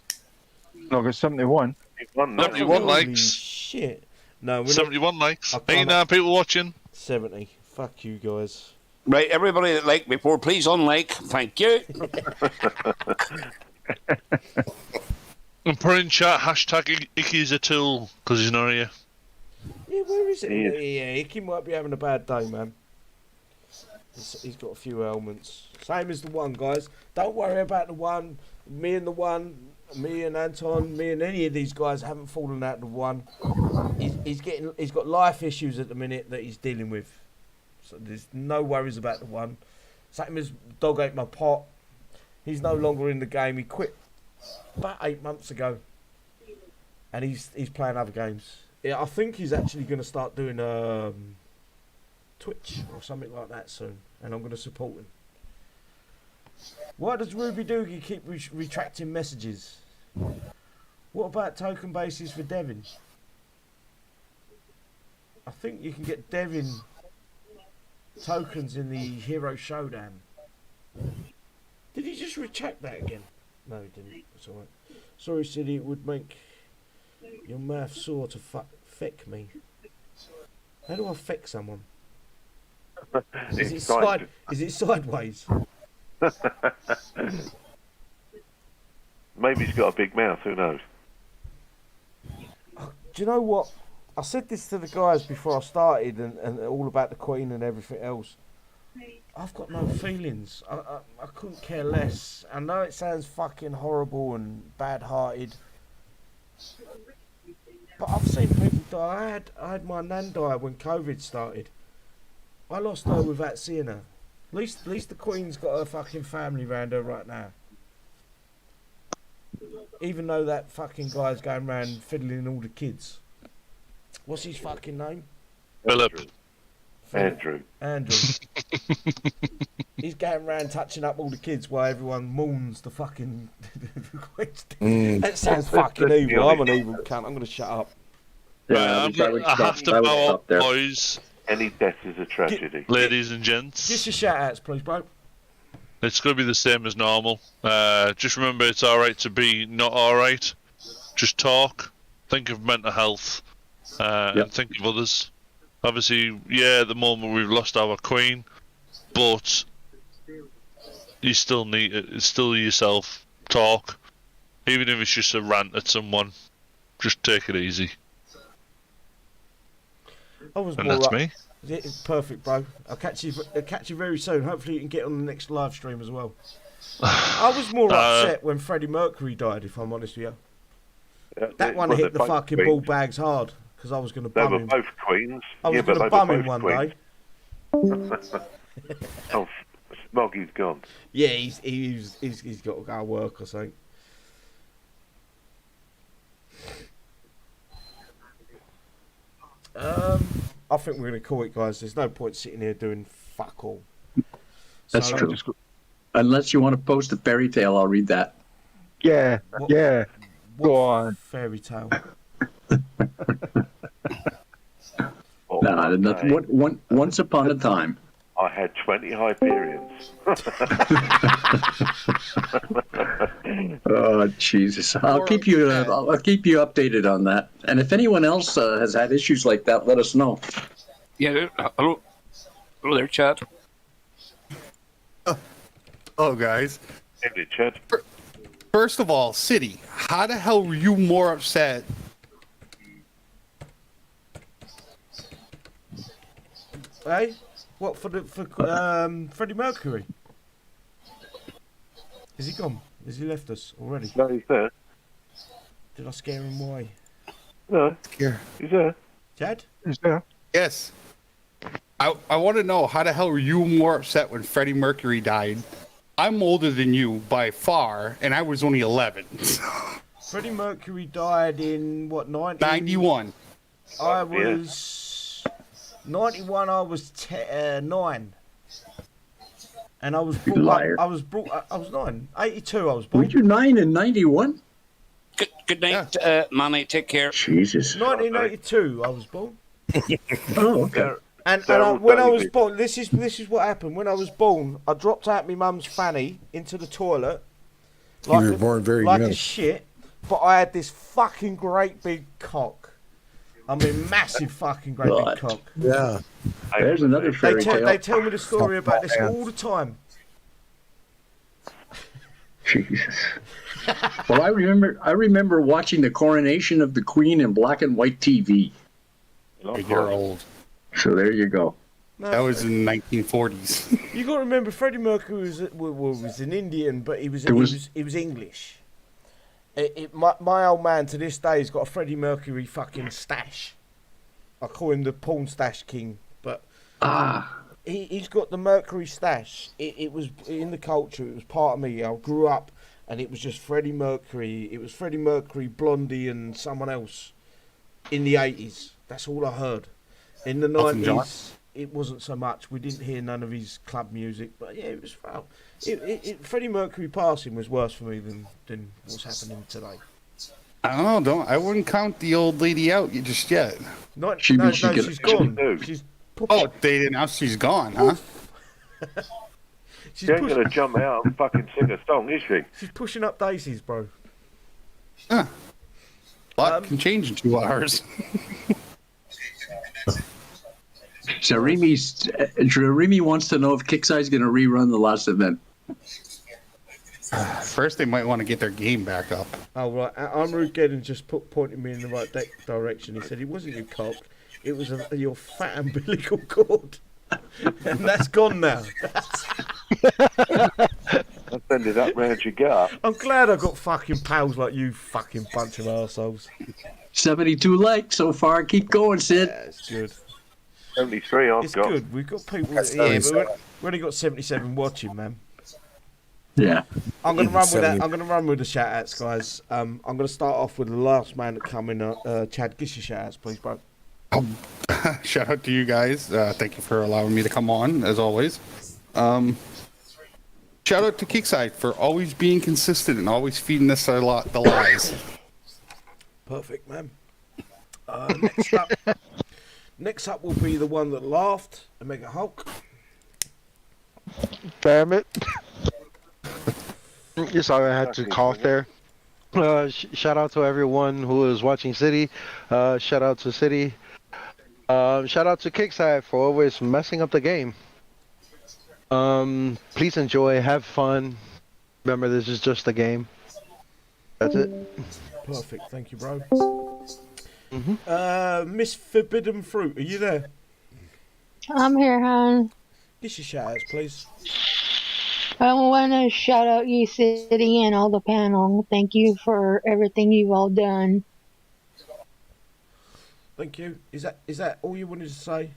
Speaker 10: No, I got 71.
Speaker 6: 71 likes.
Speaker 1: Holy shit. No, we're
Speaker 6: 71 likes.
Speaker 1: I can't-
Speaker 6: 89 people watching.
Speaker 1: 70. Fuck you guys.
Speaker 3: Right, everybody that liked before, please unlike. Thank you.
Speaker 6: And put in chat hashtag Icky's a tool because he's not here.
Speaker 1: Yeah, where is it?
Speaker 4: He is.
Speaker 1: Yeah, Icky might be having a bad day, man. He's got a few ailments. Same as the one, guys. Don't worry about the one. Me and Anton, me and any of these guys haven't fallen out of the one. He's got life issues at the minute that he's dealing with. So there's no worries about the one. Same as Dog Ate My Pot. He's no longer in the game. He quit about 8 months ago. And he's playing other games. Yeah, I think he's actually going to start doing Twitch or something like that soon, and I'm going to support him. Why does Ruby Doogie keep retracting messages? What about token bases for Devin? I think you can get Devin tokens in the Hero Showdown. Did he just retract that again? No, he didn't. It's alright. Sorry, City, it would make your mouth sore to feck me. How do I feck someone? Is it sideways?
Speaker 4: Maybe he's got a big mouth, who knows?
Speaker 1: Do you know what? I said this to the guys before I started and all about the Queen and everything else. I've got no feelings. I couldn't care less. I know it sounds fucking horrible and bad-hearted, but I've seen people die. I had my nan die when COVID started. I lost her without seeing her. At least the Queen's got her fucking family around her right now. Even though that fucking guy's going around fiddling all the kids. What's his fucking name?
Speaker 6: Philip.
Speaker 4: Andrew.
Speaker 1: He's going around touching up all the kids while everyone mourns the fucking Queen's death. That sounds fucking evil. I'm an evil cunt. I'm going to shut up.
Speaker 8: Yeah,
Speaker 6: I have to bow up, boys.
Speaker 4: Any death is a tragedy.
Speaker 6: Ladies and gents.
Speaker 1: Just your shout outs, please, bro.
Speaker 6: It's going to be the same as normal. Just remember it's alright to be not alright. Just talk. Think of mental health. And think of others. Obviously, yeah, at the moment we've lost our Queen. But you still need it. It's still yourself. Talk. Even if it's just a rant at someone, just take it easy.
Speaker 1: I was
Speaker 6: And
Speaker 1: more
Speaker 6: that's
Speaker 1: up.
Speaker 6: me.
Speaker 1: Yeah, perfect, bro. I'll catch you very soon. Hopefully you can get on the next live stream as well. I was more upset when Freddie Mercury died, if I'm honest with you. That one hit the fucking ball bags hard, because I was going to bum him.
Speaker 4: They were both Queens.
Speaker 1: I was going to bum him one day.
Speaker 4: Oh, Smoggy's gone.
Speaker 1: Yeah, he's got to go to work or something. I think we're going to call it, guys. There's no point sitting here doing fuck all.
Speaker 8: That's true. Unless you want to post a fairy tale, I'll read that.
Speaker 10: Yeah, yeah. Go on.
Speaker 1: Fairy tale.
Speaker 8: Once upon a time.
Speaker 4: I had 20 Hyperions.
Speaker 8: Oh Jesus! I'll keep you updated on that. And if anyone else has had issues like that, let us know.
Speaker 3: Yeah. Hello there, Chad.
Speaker 5: Oh, guys.
Speaker 4: Hey, Chad.
Speaker 5: First of all, City, how the hell were you more upset?
Speaker 1: Hey, what for Freddie Mercury? Is he gone? Has he left us already?
Speaker 4: No, he's there.
Speaker 1: Did I scare him away?
Speaker 4: No,
Speaker 5: Here.
Speaker 4: he's there.
Speaker 1: Chad?
Speaker 10: Is there?
Speaker 5: Yes. I want to know, how the hell were you more upset when Freddie Mercury died? I'm older than you by far, and I was only 11.
Speaker 1: Freddie Mercury died in, what,
Speaker 5: 91.
Speaker 1: I was... 91, I was 9. And I was brought up, I was 9. 82, I was born.
Speaker 8: Were you 9 in 91?
Speaker 3: Good night, Manny. Take care.
Speaker 8: Jesus.
Speaker 1: 1982, I was born.
Speaker 8: Oh, okay.
Speaker 1: And when I was born, this is what happened. When I was born, I dropped out my mum's fanny into the toilet.
Speaker 5: You were born very
Speaker 1: like
Speaker 5: young.
Speaker 1: a shit, but I had this fucking great big cock. I mean, massive fucking great big cock.
Speaker 5: Yeah.
Speaker 8: There's another fairy tale.
Speaker 1: They tell me the story about this all the time.
Speaker 8: Jesus. Well, I remember watching the coronation of the Queen in black and white TV.
Speaker 5: You're old.
Speaker 8: So there you go.
Speaker 5: That was in the 1940s.
Speaker 1: You got to remember, Freddie Mercury was an Indian, but he was English. My old man to this day has got a Freddie Mercury fucking stash. I call him the porn stash king, but he's got the Mercury stash. It was in the culture. It was part of me. I grew up, and it was just Freddie Mercury. It was Freddie Mercury, Blondie, and someone else in the 80s. That's all I heard. In the 90s, it wasn't so much. We didn't hear none of his club music, but yeah, it was foul. Freddie Mercury passing was worse for me than what's happening today.
Speaker 5: I don't know. I wouldn't count the old lady out just yet.
Speaker 1: She's gone.
Speaker 5: They announced she's gone, huh?
Speaker 4: She ain't gonna jump out and fucking sing a song, is she?
Speaker 1: She's pushing up daisies, bro.
Speaker 5: Huh. A lot can change in 2 hours.
Speaker 8: So Remy wants to know if Kixeye's going to rerun the last event.
Speaker 5: First, they might want to get their game back up.
Speaker 1: Oh, right. Armageddon just pointed me in the right direction. He said it wasn't your cock, it was your fat umbilical cord. And that's gone now.
Speaker 4: I'll send it up round your gut.
Speaker 1: I'm glad I got fucking pals like you, fucking bunch of arseholes.
Speaker 8: 72 likes so far. Keep going, Sid.
Speaker 1: Yeah, it's good.
Speaker 4: 73
Speaker 1: It's good. We've got people but we've only got 77 watching, man.
Speaker 8: Yeah.
Speaker 1: I'm gonna run with that. I'm gonna run with the shout outs, guys. I'm gonna start off with the last man to come in. Chad, give your shout outs, please, bro.
Speaker 5: Shout out to you guys. Thank you for allowing me to come on, as always. Shout out to Kixeye for always being consistent and always feeding us the lies.
Speaker 1: Perfect, man. Next up will be the one that laughed, the Mega Hulk.
Speaker 7: Damn it. Sorry, I had to cough there. Shout out to everyone who is watching City. Shout out to City. Shout out to Kixeye for always messing up the game. Please enjoy, have fun. Remember, this is just a game. That's it.
Speaker 1: Perfect. Thank you, bro.
Speaker 7: Mm-hmm.
Speaker 1: Miss Forbidden Fruit, are you there?
Speaker 9: I'm here, hon.
Speaker 1: Give your shout outs, please.
Speaker 9: I want to shout out you city and all the panel. Thank you for everything you've all done.
Speaker 1: Thank you. Is that all you wanted to say?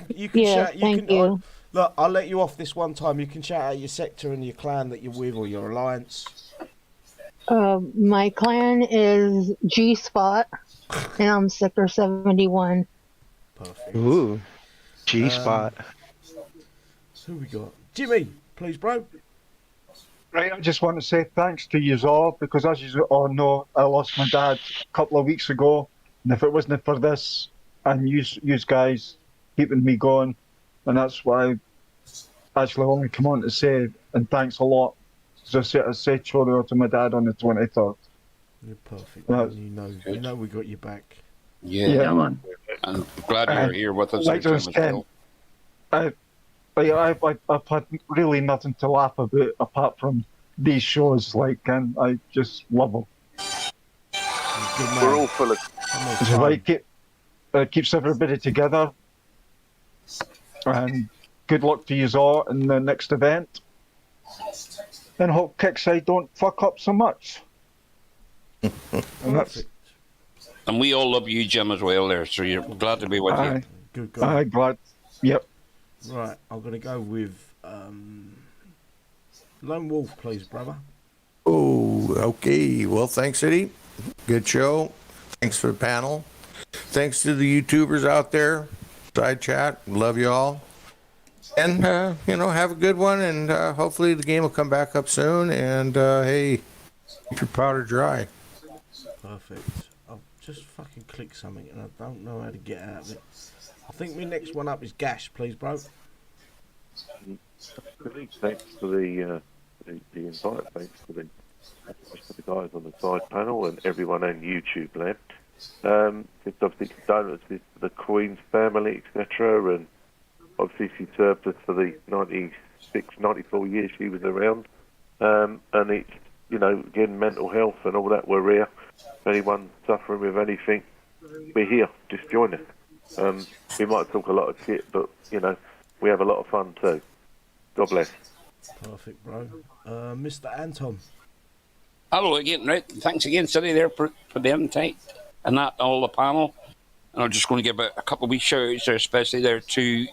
Speaker 1: You can
Speaker 9: Yes,
Speaker 1: shout.
Speaker 9: thank you.
Speaker 1: Look, I'll let you off this one time. You can shout out your sector and your clan that you're with or your alliance.
Speaker 9: My clan is G Spot, and I'm Sector 71.
Speaker 1: Perfect.
Speaker 7: Ooh, G-Spot.
Speaker 1: Who we got? Jimmy, please, bro.
Speaker 10: Right, I just want to say thanks to you all, because as you all know, I lost my dad a couple of weeks ago, and if it wasn't for this and you guys keeping me going, and that's why I actually only come on to say, and thanks a lot. Just say choreo to my dad on the 23rd.
Speaker 1: You're perfect.
Speaker 10: Right.
Speaker 1: You know we got you back.
Speaker 3: Yeah, man. I'm glad you're here with us.
Speaker 10: Like
Speaker 3: as well.
Speaker 10: I've had really nothing to laugh about apart from these shows, and I just love them.
Speaker 4: We're all full of.
Speaker 10: So it keeps everybody together, and good luck to you all in the next event. And hope Kixeye don't fuck up so much.
Speaker 3: And we all love you, Jim, as well there, so you're glad to be with you.
Speaker 1: Good guy.
Speaker 10: I'm glad. Yep.
Speaker 1: Right, I'm going to go with Lone Wolf, please, brother.
Speaker 5: Oh, okay. Well, thanks, Eddie. Good show. Thanks for the panel. Thanks to the YouTubers out there. Side chat. Love you all. And, have a good one. And hopefully the game will come back up soon. And, hey, keep your powder dry.
Speaker 1: Perfect. I'll just fucking click something and I don't know how to get out of it. I think my next one up is Gash, please, bro.
Speaker 4: Thanks for the invite. Thanks for the guys on the side panel and everyone on YouTube land. Just obviously condolences to the Queen's family, etc. And obviously she served us for the 96, 94 years she was around. And it's, again, mental health and all that, we're here. If anyone suffering with anything, we're here. Just join us. We might talk a lot of shit, but, we have a lot of fun too. God bless.
Speaker 1: Perfect, bro. Mr. Anton.
Speaker 3: Hello again, right? Thanks again, City, there for the invite and that, all the panel. And I'm just going to give a couple of wee shout-outs there, especially there to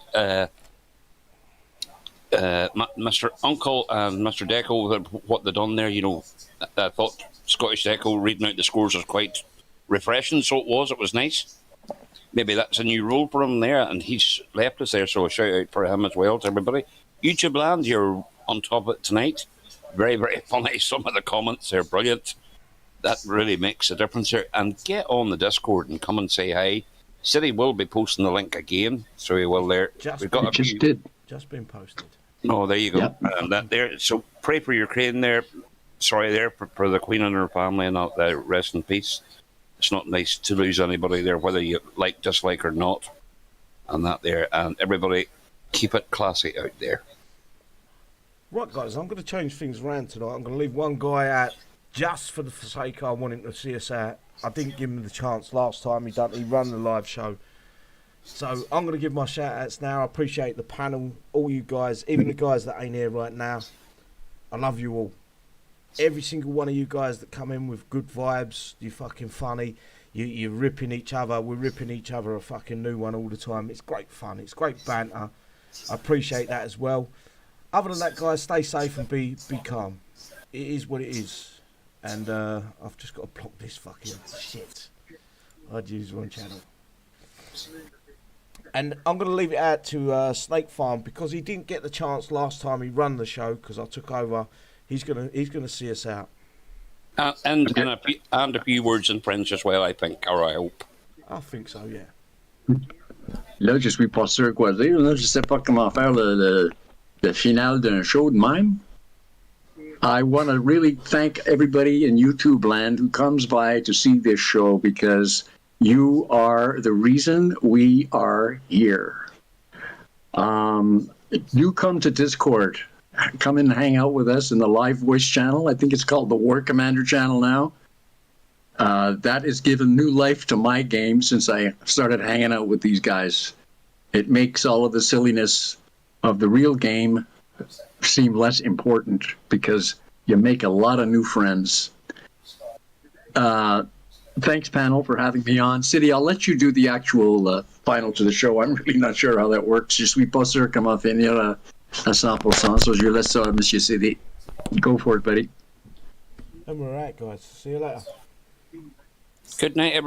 Speaker 3: Mr. Uncle and Mr. Deco, what they done there. I thought Scottish Deco reading out the scores was quite refreshing, so it was nice. Maybe that's a new role for him there, and he's left us there, so a shout out for him as well to everybody. YouTube land, you're on top of it tonight. Very, very funny. Some of the comments are brilliant. That really makes a difference here. And get on the Discord and come and say hi. City will be posting the link again, so he will there.
Speaker 1: Just been posted.
Speaker 3: Oh, there you go.
Speaker 8: Yep.
Speaker 3: That there. So pray for Ukraine there. Sorry there for the Queen and her family, and not rest in peace. It's not nice to lose anybody there, whether you dislike or not. And that there. And everybody, keep it classy out there.
Speaker 1: Right, guys, I'm going to change things around tonight. I'm going to leave one guy out just for the sake I want him to see us out. I didn't give him the chance last time. He ran the live show. So I'm going to give my shout-outs now. I appreciate the panel, all you guys, even the guys that ain't here right now. I love you all. Every single one of you guys that come in with good vibes, you're fucking funny. You're ripping each other. We're ripping each other a fucking new one all the time. It's great fun. It's great banter. I appreciate that as well. Other than that, guys, stay safe and be calm. It is what it is. And I've just got to block this fucking shit. I'd use one channel. And I'm going to leave it out to Snake Farm because he didn't get the chance last time he ran the show because I took over. He's gonna see us out.
Speaker 3: And a few words in French as well, I think, or I hope.
Speaker 1: I think so, yeah.
Speaker 8: Là, je suis pas sûr quoi dire. Là, je sais pas comment faire le final d'un show de même. I want to really thank everybody in YouTube land who comes by to see this show because you are the reason we are here. You come to Discord. Come and hang out with us in the live voice channel. I think it's called the War Commander channel now. That has given new life to my game since I started hanging out with these guys. It makes all of the silliness of the real game seem less important because you make a lot of new friends. Thanks, panel, for having me on. City, I'll let you do the actual final to the show. I'm really not sure how that works. Je suis pas sûr comment finir à 100%, so je laisse ça à Monsieur City. Go for it, buddy.
Speaker 1: And we're out, guys. See you later.
Speaker 3: Good night, everyone.